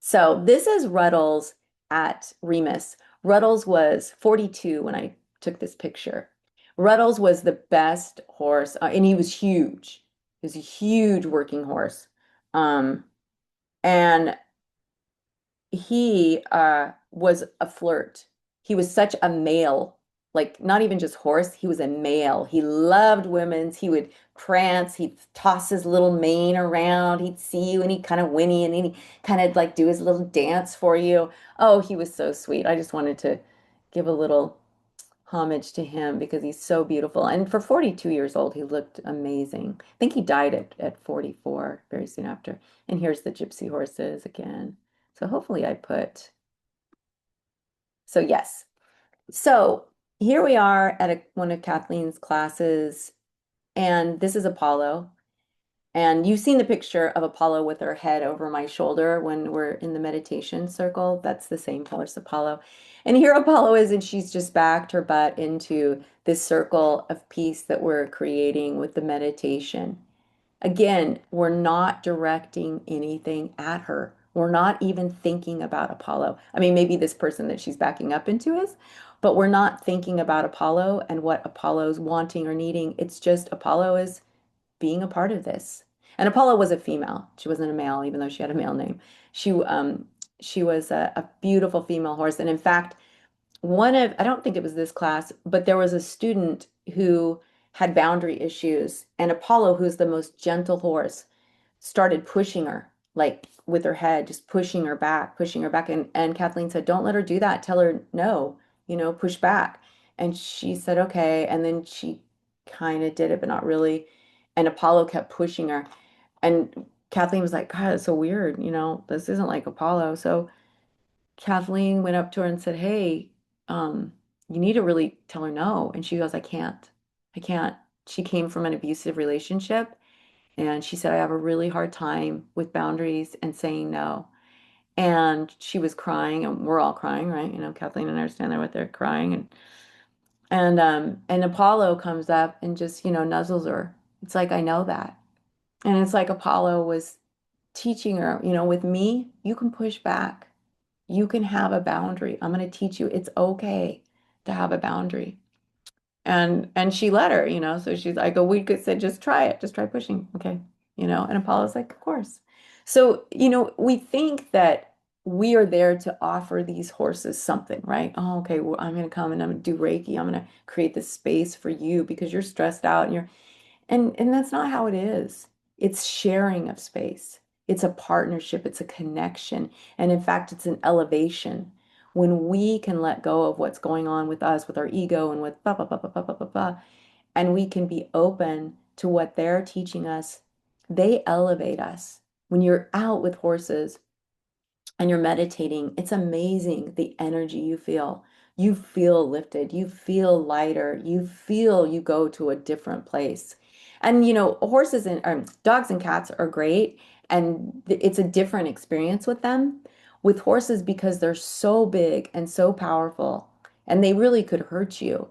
So this is Ruddles at Remus. Ruddles was 42 when I took this picture. Ruddles was the best horse, and he was huge. He was a huge working horse. Um, and he was a flirt. He was such a male, like not even just horse, he was a male. He loved women's. He would prance, he'd toss his little mane around, he'd see you and he'd kind of whinny and then he'd kind of like do his little dance for you. Oh, he was so sweet. I just wanted to give a little homage to him because he's so beautiful. And for 42 years old, he looked amazing. I think he died at 44, very soon after. And here's the gypsy horses again. So hopefully I put, so yes. So here we are at one of Kathleen's classes, and this is Apollo. And you've seen the picture of Apollo with her head over my shoulder when we're in the meditation circle. That's the same color as Apollo. And here Apollo is, and she's just backed her butt into this circle of peace that we're creating with the meditation. Again, we're not directing anything at her. We're not even thinking about Apollo. I mean, maybe this person that she's backing up into is, but we're not thinking about Apollo and what Apollo's wanting or needing. It's just Apollo is being a part of this. And Apollo was a female. She wasn't a male, even though she had a male name. She was a beautiful female horse. And in fact, I don't think it was this class, but there was a student who had boundary issues, and Apollo, who's the most gentle horse, started pushing her, like with her head, just pushing her back, pushing her back. And Kathleen said, "Don't let her do that. Tell her no, push back." And she said, "Okay." And then she kind of did it, but not really. And Apollo kept pushing her. And Kathleen was like, "God, it's so weird. This isn't like Apollo." So Kathleen went up to her and said, "Hey, you need to really tell her no." And she goes, "I can't. I can't." She came from an abusive relationship, and she said, "I have a really hard time with boundaries and saying no." And she was crying, and we're all crying, right? Kathleen and I are standing there with her crying, and Apollo comes up and just, nuzzles her. It's like, I know that. And it's like Apollo was teaching her, with me, you can push back. You can have a boundary. I'm going to teach you it's okay to have a boundary. And she let her, so she's like a week it said, just try it, just try pushing. Okay. And Apollo's like, of course. So, we think that we are there to offer these horses something, right? Oh, okay, well, I'm going to come and I'm going to do Reiki. I'm going to create this space for you because you're stressed out and that's not how it is. It's sharing of space. It's a partnership, it's a connection, and in fact, it's an elevation. When we can let go of what's going on with us, with our ego, and with blah, blah, blah, blah, blah, blah, blah, blah, and we can be open to what they're teaching us, they elevate us. When you're out with horses, and you're meditating, it's amazing the energy you feel. You feel lifted, you feel lighter, you feel you go to a different place. And horses and dogs and cats are great, and it's a different experience with them. With horses, because they're so big and so powerful, and they really could hurt you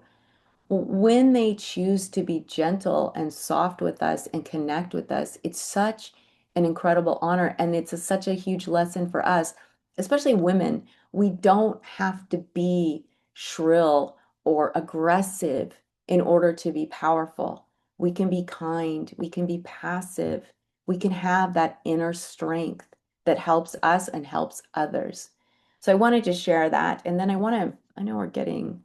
when they choose to be gentle and soft with us and connect with us, it's such an incredible honor. And it's such a huge lesson for us, especially women. We don't have to be shrill or aggressive in order to be powerful. We can be kind, we can be passive, we can have that inner strength that helps us and helps others. So I wanted to share that. And then I know we're getting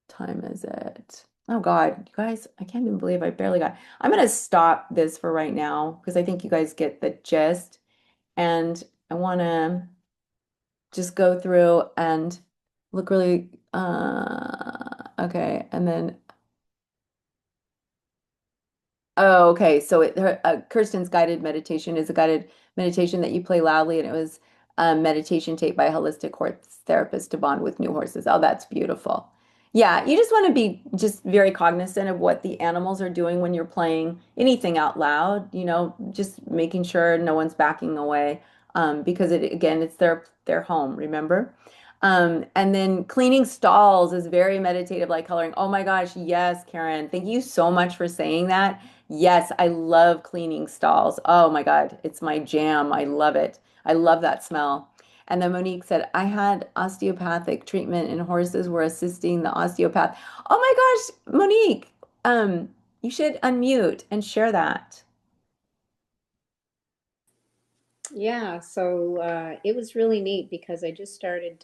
time is it? Oh God, you guys, I can't even believe I barely got. I'm gonna stop this for right now because I think you guys get the gist. And I wanna just go through and look really okay. And then oh, okay. So Kirsten's guided meditation is a guided meditation that you play loudly, and it was a meditation tape by a holistic horse therapist to bond with new horses. Oh, that's beautiful. Yeah, you just want to be just very cognizant of what the animals are doing when you're playing anything out loud, just making sure no one's backing away, because again, it's their home, remember? And then cleaning stalls is very meditative, like coloring. Oh my gosh, yes, Karen. Thank you so much for saying that. Yes, I love cleaning stalls. Oh my God, it's my jam. I love it. I love that smell. And then Monique said, I had osteopathic treatment and horses were assisting the osteopath. Oh my gosh, Monique, you should unmute and share that. Yeah, so it was really neat because I just started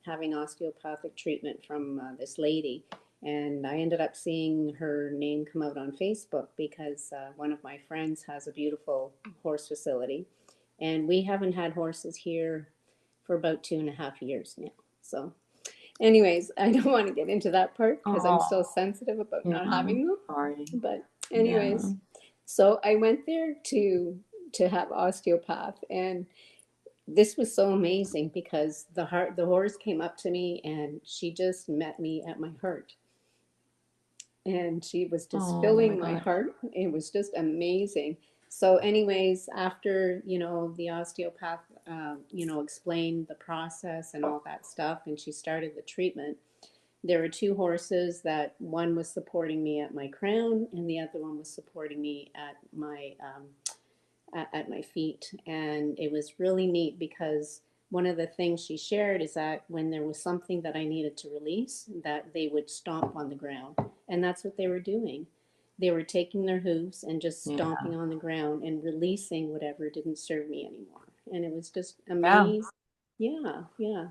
having osteopathic treatment from this lady, and I ended up seeing her name come out on Facebook because one of my friends has a beautiful horse facility, and we haven't had horses here for about 2.5 years now. So, anyways, I don't want to get into that part because I'm Oh, still sensitive about yeah, not having them. sorry. But Yeah. anyways, so I went there to have osteopath, and this was so amazing because the horse came up to me and she just met me at my heart, and she was just Oh my filling my gosh. heart. It was just amazing. So anyways, after the osteopath explained the process and all that stuff, and she started the treatment, there were two horses that one was supporting me at my crown and the other one was supporting me at my feet. And it was really neat because one of the things she shared is that when there was something that I needed to release, that they would stomp on the ground. And that's what they were doing. They were taking their hooves and just Yeah. stomping on the ground and releasing whatever didn't serve me anymore. And it was just Yeah. amazing. Yeah, yeah.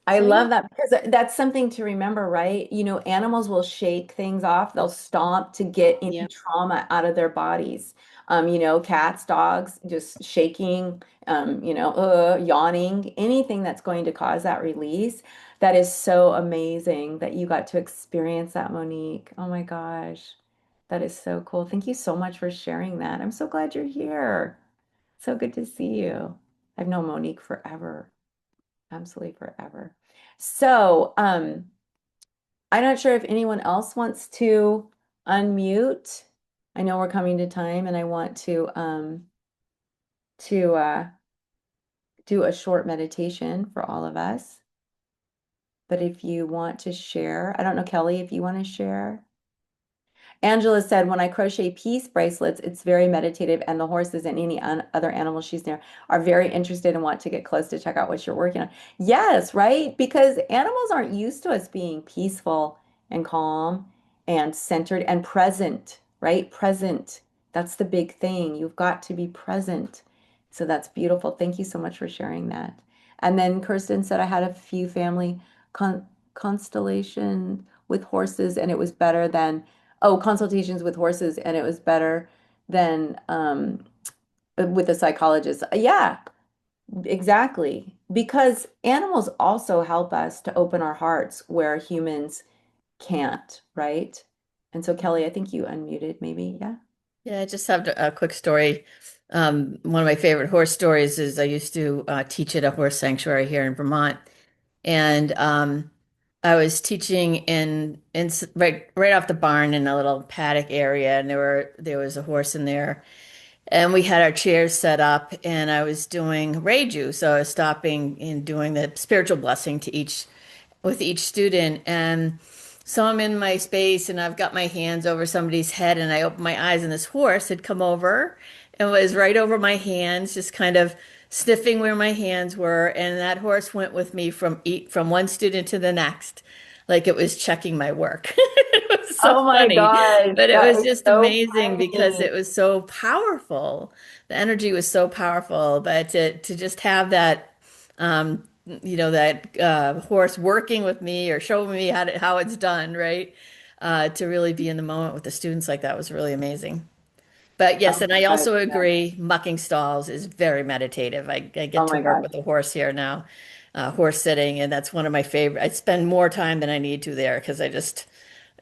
I So yeah, love that because that's something to remember, right? Animals will shake things off. They'll stomp to get any yeah. trauma out of their bodies. Cats, dogs, just shaking, yawning, anything that's going to cause that release. That is so amazing that you got to experience that, Monique. Oh my gosh. That is so cool. Thank you so much for sharing that. I'm so glad you're here. So good to see you. I've known Monique forever. Absolutely forever. So, I'm not sure if anyone else wants to unmute. I know we're coming to time and I want to do a short meditation for all of us. But if you want to share, I don't know, Kelly, if you want to share. Angela said, when I crochet peace bracelets, it's very meditative, and the horses and any other animals she's near are very interested and want to get close to check out what you're working on. Yes, right? Because animals aren't used to us being peaceful and calm and centered and present, right? Present. That's the big thing. You've got to be present. So that's beautiful. Thank you so much for sharing that. And then Kirsten said, I had a few family constellation with horses, and it was better than consultations with horses, and it was better than with a psychologist. Yeah, exactly. Because animals also help us to open our hearts where humans can't, right? And so, Kelly, I think you unmuted, maybe. Yeah. Yeah, I just have a quick story. One of my favorite horse stories is I used to teach at a horse sanctuary here in Vermont, and I was teaching right off the barn in a little paddock area, and there was a horse in there, and we had our chairs set up, and I was doing Reiju, so I was stopping and doing the spiritual blessing to each with each student. And so I'm in my space and I've got my hands over somebody's head and I open my eyes and this horse had come over and was right over my hands, just kind of sniffing where my hands were. And that horse went with me from one student to the next, like it was checking my work. It was so Oh my funny, gosh, but it that was is just so amazing because funny. it was so powerful. The energy was so powerful, but to just have that that horse working with me or showing me how it's done, right? To really be in the moment with the students like that was really amazing. But Oh yes, and I my gosh. also Yeah. agree, mucking stalls is very meditative. I get Oh to my work gosh. with a horse here now, horse sitting, and that's one of my favorite. I spend more time than I need to there because I just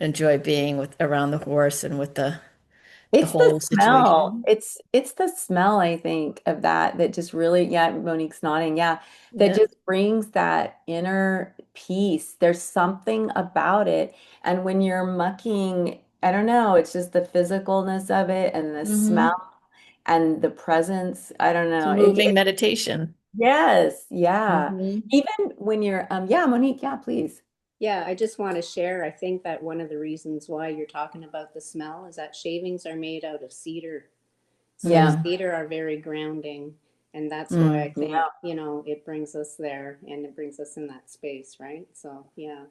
enjoy being with around the horse and with the It's the whole smell. situation. It's the smell, I think, of that just really, yeah, Monique's nodding. Yeah, that Yeah. just brings that inner peace. There's something about it. And when you're mucking, I don't know, it's just the physicalness of it and the Hmm. smell and the presence. I don't It's know. moving meditation. Yes, yeah. Hmm. Even when you're yeah, Monique, yeah, please. Yeah, I just want to share. I think that one of the reasons why you're talking about the smell is that shavings are made out of cedar. So Yeah. Mm, cedar are very grounding. And that's why I mm. think, it brings us there and it brings us in that space, right? So, yeah.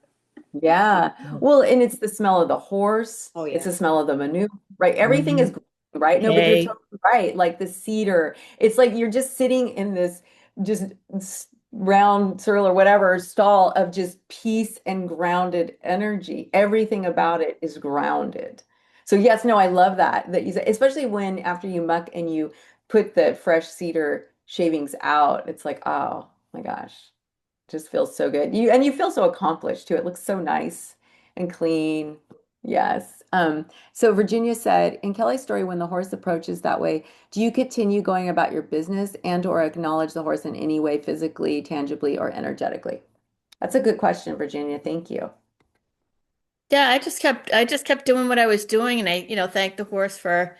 Yeah. Well, and it's the smell of the horse. Oh, It's yeah. the smell of the manure, right? Everything is Mhm. green, right? No, but you're Hay. totally right. Like the cedar, it's like you're just sitting in this just round circle or whatever stall of just peace and grounded energy. Everything about it is grounded. So yes, no, I love that you said, especially when after you muck and you put the fresh cedar shavings out, it's like, oh my gosh. Just feels so good. You feel so accomplished too. It looks so nice and clean. Yes. So Virginia said, in Kelly's story, when the horse approaches that way, do you continue going about your business and or acknowledge the horse in any way, physically, tangibly, or energetically? That's a good question, Virginia. Thank you. Yeah, I just kept doing what I was doing, and thanked the horse for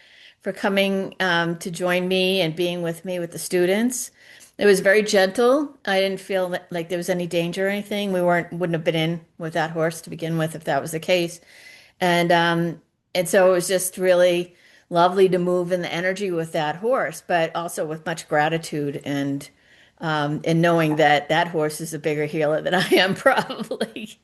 coming to join me and being with me with the students. It was very gentle. I didn't feel like there was any danger or anything. We wouldn't have been in with that horse to begin with if that was the case. And so it was just really lovely to move in the energy with that horse, but also with much gratitude and knowing that that horse is a bigger healer than I am probably.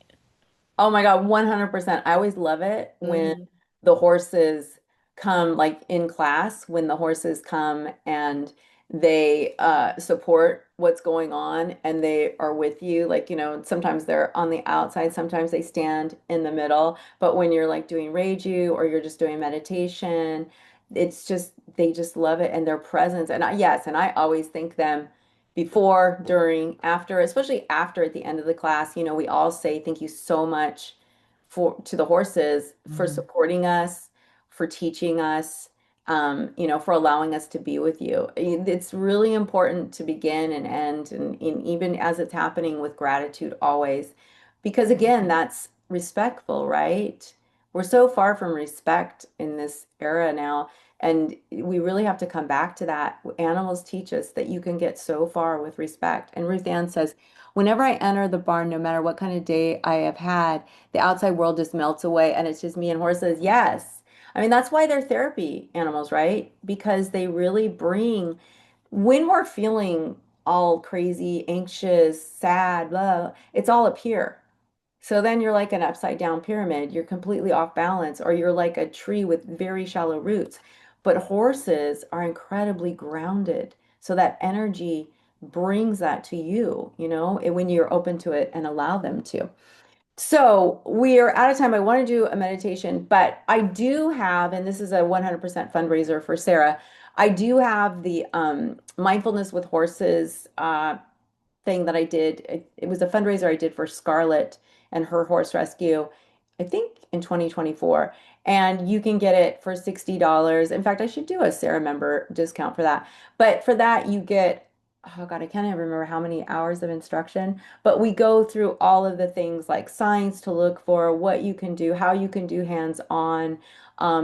Oh my God, 100%. I always love it when Mhm. the horses come, like in class, when the horses come and they support what's going on and they are with you. Like, sometimes they're on the outside, sometimes they stand in the middle. But when you're like doing Reiki or you're just doing meditation, it's just, they just love it and their presence. And yes, and I always thank them before, during, after, especially after at the end of the class, we all say thank you so much for to the horses for Mhm. supporting us, for teaching us, for allowing us to be with you. It's really important to begin and end, and even as it's happening with gratitude always, because again, that's respectful, right? We're so far from respect in this era now. And we really have to come back to that. Animals teach us that you can get so far with respect. And Ruth Ann says, whenever I enter the barn, no matter what kind of day I have had, the outside world just melts away and it's just me and horses. Yes. I mean, that's why they're therapy animals, right? Because they really bring, when we're feeling all crazy, anxious, sad, blah, it's all up here. So then you're like an upside down pyramid. You're completely off balance, or you're like a tree with very shallow roots. But horses are incredibly grounded. So that energy brings that to you, when you're open to it and allow them to. So we are out of time. I want to do a meditation, but I do have, and this is a 100% fundraiser for Sarah. I do have the mindfulness with horses thing that I did. It was a fundraiser I did for Scarlett and her horse rescue, I think in 2024. And you can get it for $60. In fact, I should do a Sarah member discount for that. But for that, you get, oh God, I can't even remember how many hours of instruction, but we go through all of the things like signs to look for, what you can do, how you can do hands-on,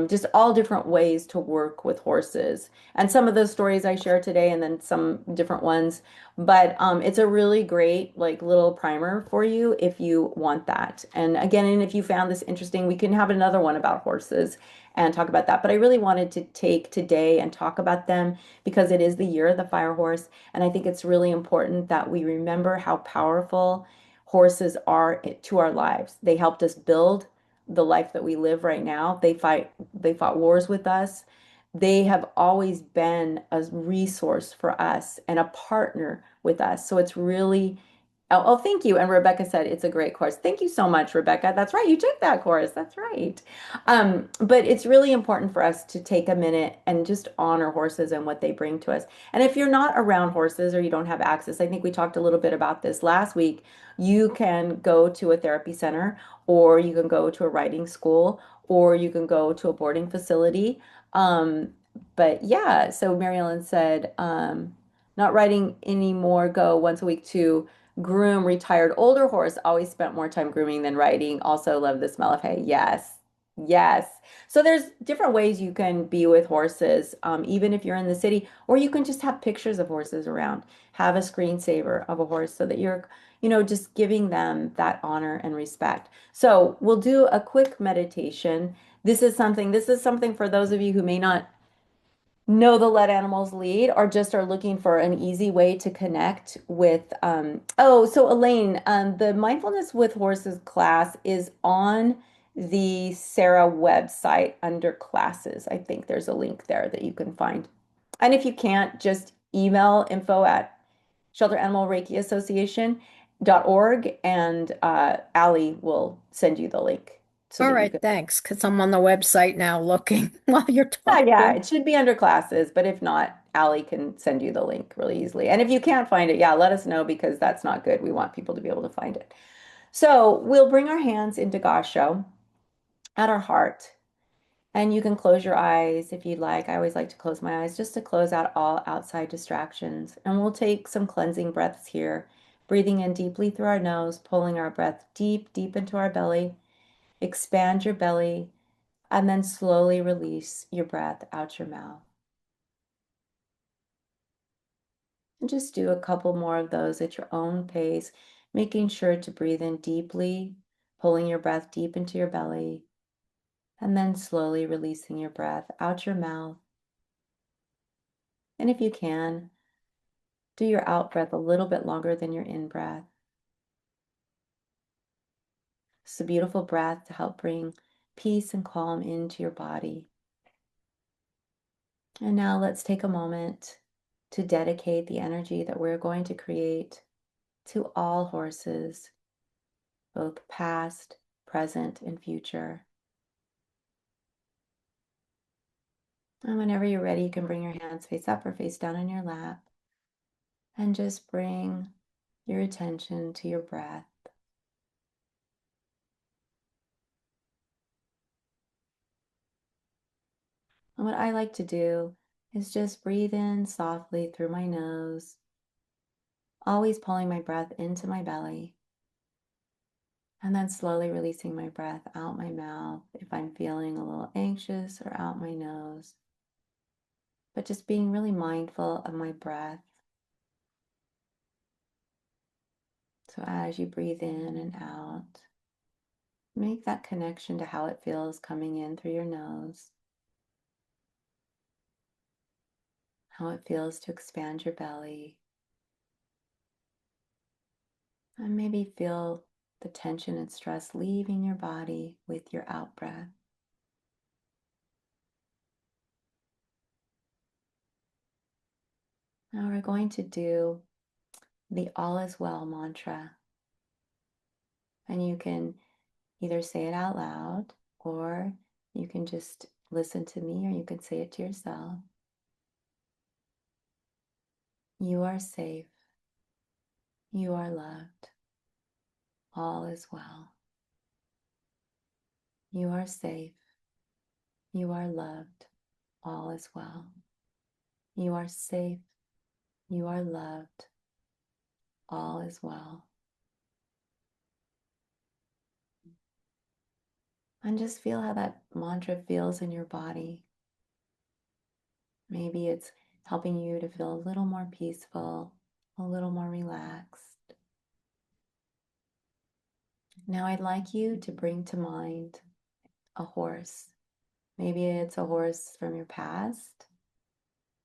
just all different ways to work with horses. And some of those stories I share today, and then some different ones, but it's a really great like little primer for you if you want that. And again, and if you found this interesting, we can have another one about horses and talk about that. But I really wanted to take today and talk about them because it is the year of the fire horse. And I think it's really important that we remember how powerful horses are to our lives. They helped us build the life that we live right now. They fought wars with us. They have always been a resource for us and a partner with us. So it's really, oh, thank you. And Rebecca said it's a great course. Thank you so much, Rebecca. That's right. You took that course. That's right. But it's really important for us to take a minute and just honor horses and what they bring to us. And if you're not around horses or you don't have access, I think we talked a little bit about this last week. You can go to a therapy center, or you can go to a riding school, or you can go to a boarding facility. But yeah, so Mary Ellen said, not riding anymore, go once a week to groom retired older horse. Always spent more time grooming than riding. Also love the smell of hay. Yes. Yes. So there's different ways you can be with horses, even if you're in the city, or you can just have pictures of horses around. Have a screensaver of a horse so that you're, just giving them that honor and respect. So we'll do a quick meditation. This is something for those of you who may not know the Let Animals Lead or just are looking for an easy way to connect with so Elaine, the Mindfulness with Horses class is on the Sarah website under classes. I think there's a link there that you can find. And if you can't, just email info at Shelter Animal Reiki Association.org and Allie will send you the link so All that you right, can. thanks, because I'm on the website now looking while you're Yeah, talking. it should be under classes, but if not, Allie can send you the link really easily. And if you can't find it, yeah, let us know because that's not good. We want people to be able to find it. So we'll bring our hands into Gasho at our heart. And you can close your eyes if you'd like. I always like to close my eyes just to close out all outside distractions. And we'll take some cleansing breaths here, breathing in deeply through our nose, pulling our breath deep, deep into our belly. Expand your belly, and then slowly release your breath out your mouth. And just do a couple more of those at your own pace, making sure to breathe in deeply, pulling your breath deep into your belly, and then slowly releasing your breath out your mouth. And if you can, do your out breath a little bit longer than your in breath. It's a beautiful breath to help bring peace and calm into your body. And now let's take a moment to dedicate the energy that we're going to create to all horses, both past, present, and future. And whenever you're ready, you can bring your hands face up or face down on your lap and just bring your attention to your breath. And what I like to do is just breathe in softly through my nose, always pulling my breath into my belly, and then slowly releasing my breath out my mouth if I'm feeling a little anxious or out my nose. But just being really mindful of my breath. So as you breathe in and out, make that connection to how it feels coming in through your nose, how it feels to expand your belly, and maybe feel the tension and stress leaving your body with your out breath. Now we're going to do the all is well mantra, and you can either say it out loud or you can just listen to me or you can say it to yourself. You are safe. You are loved. All is well. You are safe. You are loved. All is well. You are safe. You are loved. All is well. And just feel how that mantra feels in your body. Maybe it's helping you to feel a little more peaceful, a little more relaxed. Now I'd like you to bring to mind a horse. Maybe it's a horse from your past,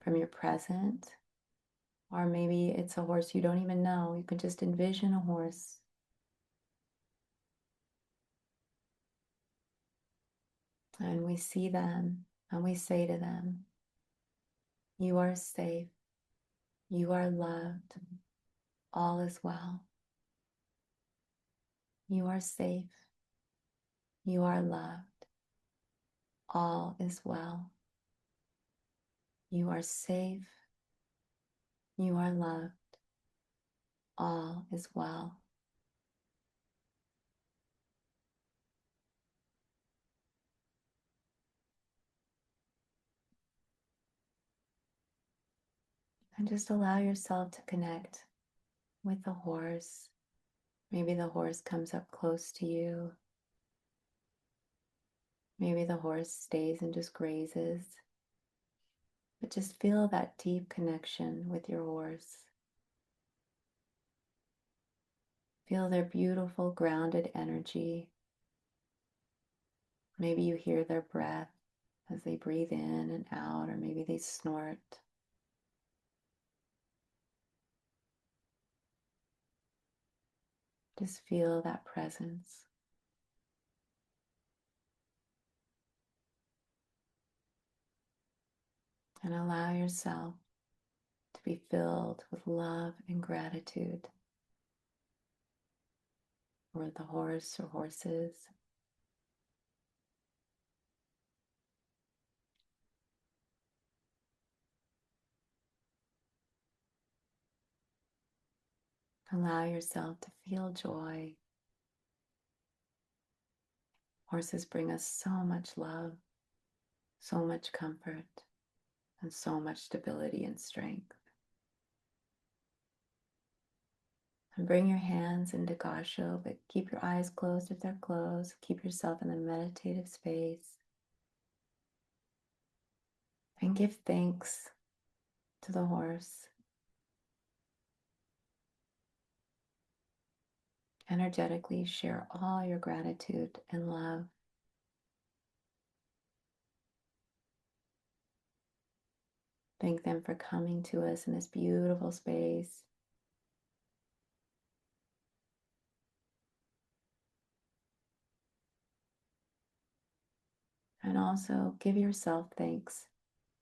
from your present, or maybe it's a horse you don't even know. You can just envision a horse. And we see them and we say to them, you are safe. You are loved. All is well. You are safe. You are loved. All is well. You are safe. You are loved. All is well. And just allow yourself to connect with the horse. Maybe the horse comes up close to you. Maybe the horse stays and just grazes, but just feel that deep connection with your horse. Feel their beautiful grounded energy. Maybe you hear their breath as they breathe in and out, or maybe they snort. Just feel that presence. And allow yourself to be filled with love and gratitude for the horse or horses. Allow yourself to feel joy. Horses bring us so much love, so much comfort, and so much stability and strength. And bring your hands into Gasho, but keep your eyes closed if they're closed. Keep yourself in the meditative space. And give thanks to the horse. Energetically share all your gratitude and love. Thank them for coming to us in this beautiful space. And also give yourself thanks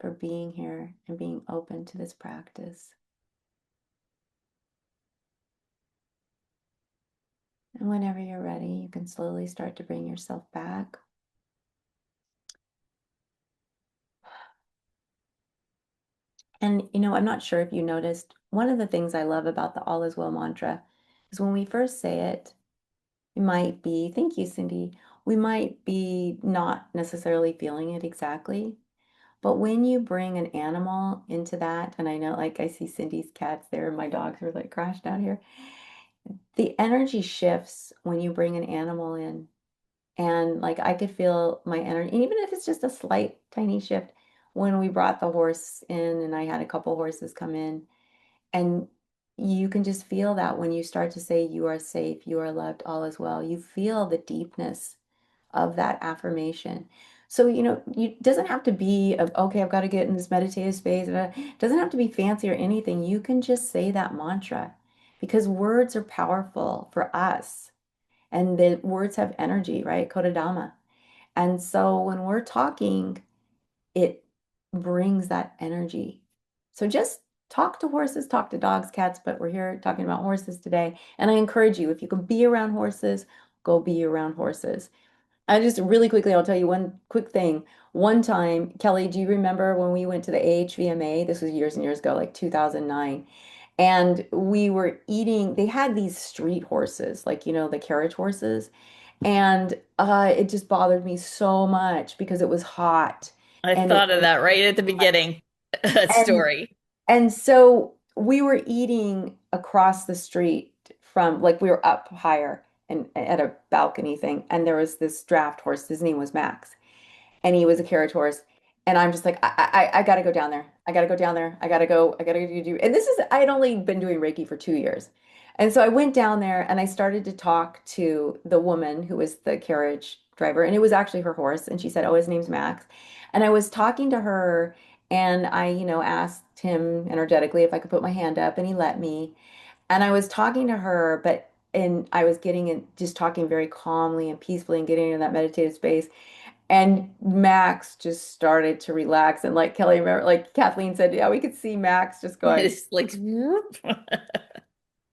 for being here and being open to this practice. And whenever you're ready, you can slowly start to bring yourself back. And, I'm not sure if you noticed, one of the things I love about the All is Well mantra is when we first say it, we might be, thank you, Cindy, we might be not necessarily feeling it exactly. But when you bring an animal into that, and I know, like, I see Cindy's cats there, and my dogs are like crashed out here. The energy shifts when you bring an animal in. And like I could feel my energy, even if it's just a slight tiny shift when we brought the horse in and I had a couple horses come in. And you can just feel that when you start to say, you are safe, you are loved, all is well. You feel the deepness of that affirmation. So, it doesn't have to be of, okay, I've got to get in this meditative space. It doesn't have to be fancy or anything. You can just say that mantra because words are powerful for us. And the words have energy, right? Kodadama. And so when we're talking, it brings that energy. So just talk to horses, talk to dogs, cats, but we're here talking about horses today. And I encourage you, if you can be around horses, go be around horses. I just really quickly, I'll tell you one quick thing. One time, Kelly, do you remember when we went to the AHVMA? This was years and years ago, like 2009. And we were eating, they had these street horses, like, the carriage horses. And it just bothered me so much because it was hot I and it thought of that right at the beginning, that and story. and so we were eating across the street from like we were up higher and at a balcony thing, and there was this draft horse. His name was Max, and he was a carriage horse. And I'm just like, I gotta go down there. I gotta go down there. I gotta do. And this is, I had only been doing Reiki for 2 years. And so I went down there and I started to talk to the woman who was the carriage driver. And it was actually her horse. And she said, oh, his name's Max. And I was talking to her and I, asked him energetically if I could put my hand up and he let me. And I was talking to her, and I was getting in, just talking very calmly and peacefully and getting into that meditative space. And Max just started to relax. And like Kelly, remember, like Kathleen said, yeah, we could see Max just going. It's like, whoop.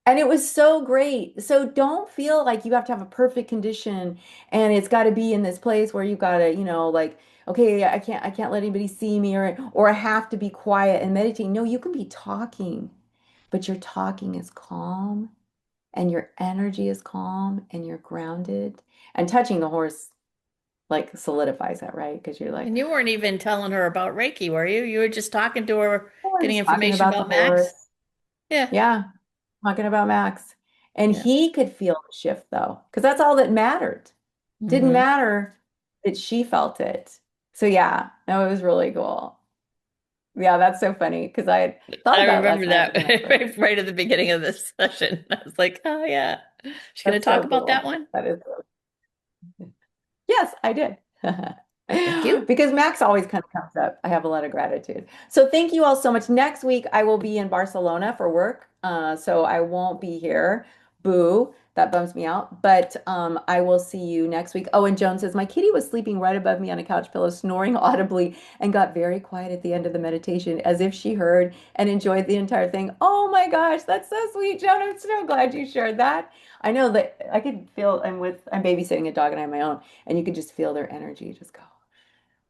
And it was so great. So don't feel like you have to have a perfect condition and it's got to be in this place where you got to, like, okay, I can't let anybody see me or I have to be quiet and meditate. No, you can be talking, but your talking is calm and your energy is calm and you're grounded. And touching the horse like solidifies that, right? Because you're like, And you weren't even telling her about Reiki, were you? You were just talking to her, oh, I'm getting just talking information about the about Max? horse. Yeah. Yeah, talking about Max. And Yeah. he could feel the shift though, because that's all that mattered. Didn't Hmm. matter. that she felt it. So yeah, no, it was really cool. Yeah, that's so funny because I had thought I about it last remember night, that but then I was like, right at the beginning of this session. I was like, oh yeah, she's gonna that's talk so about that cool. one. That is yes, I did. Thank you. Because Max always kind of comes up. I have a lot of gratitude. So thank you all so much. Next week I will be in Barcelona for work. So I won't be here. Boo. That bums me out. But I will see you next week. Oh, and Joan says my kitty was sleeping right above me on a couch pillow, snoring audibly, and got very quiet at the end of the meditation, as if she heard and enjoyed the entire thing. Oh my gosh, that's so sweet, Joan. I'm so glad you shared that. I know that I could feel I'm babysitting a dog and I have my own, and you can just feel their energy just go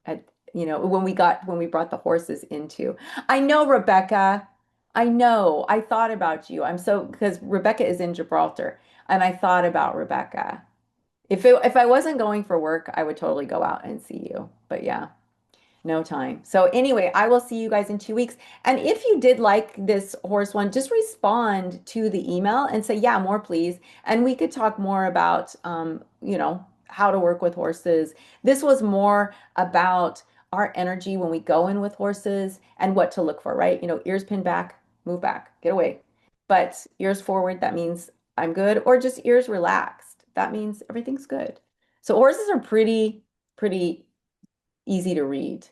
at, when we brought the horses into. I know, Rebecca. I know. I thought about you. I'm so because Rebecca is in Gibraltar, and I thought about Rebecca. If I wasn't going for work, I would totally go out and see you. But yeah. No time. So anyway, I will see you guys in 2 weeks. And if you did like this horse one, just respond to the email and say, yeah, more please. And we could talk more about, how to work with horses. This was more about our energy when we go in with horses and what to look for, right? Ears pinned back, move back, get away. But ears forward, that means I'm good. Or just ears relaxed. That means everything's good. So horses are pretty easy to read.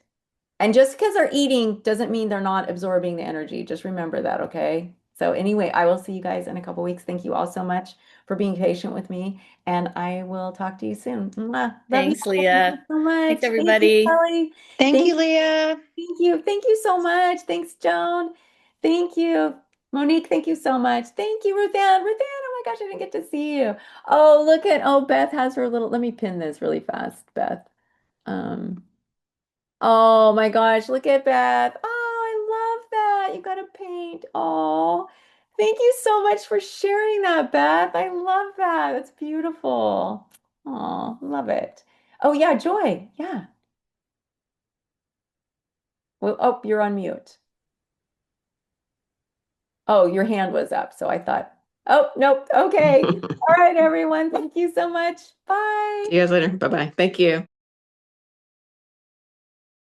And just because they're eating doesn't mean they're not absorbing the energy. Just remember that, okay? So anyway, I will see you guys in a couple weeks. Thank you all so much for being patient with me, and I will talk to you soon. Mwah. Love you Thanks, all. Thank you Leah. so Thanks, much. Thank you, everybody. Kelly. Thank Thank you, Leah. thank you. Thank you so much. Thanks, Joan. Thank you. Monique, thank you so much. Thank you, Ruthann. Ruthann, oh my gosh, I didn't get to see you. Beth has her little, let me pin this really fast, Beth. Um, Oh my gosh, look at Beth. Oh, I love that. You got to paint. Oh, thank you so much for sharing that, Beth. I love that. That's beautiful. Oh, love it. Oh, yeah, Joy. Yeah. Well, oh, you're on mute. Oh, your hand was up. So I thought, oh, nope. Okay. All right, everyone. Thank you so much. Bye. See you guys later. Bye bye. Thank you.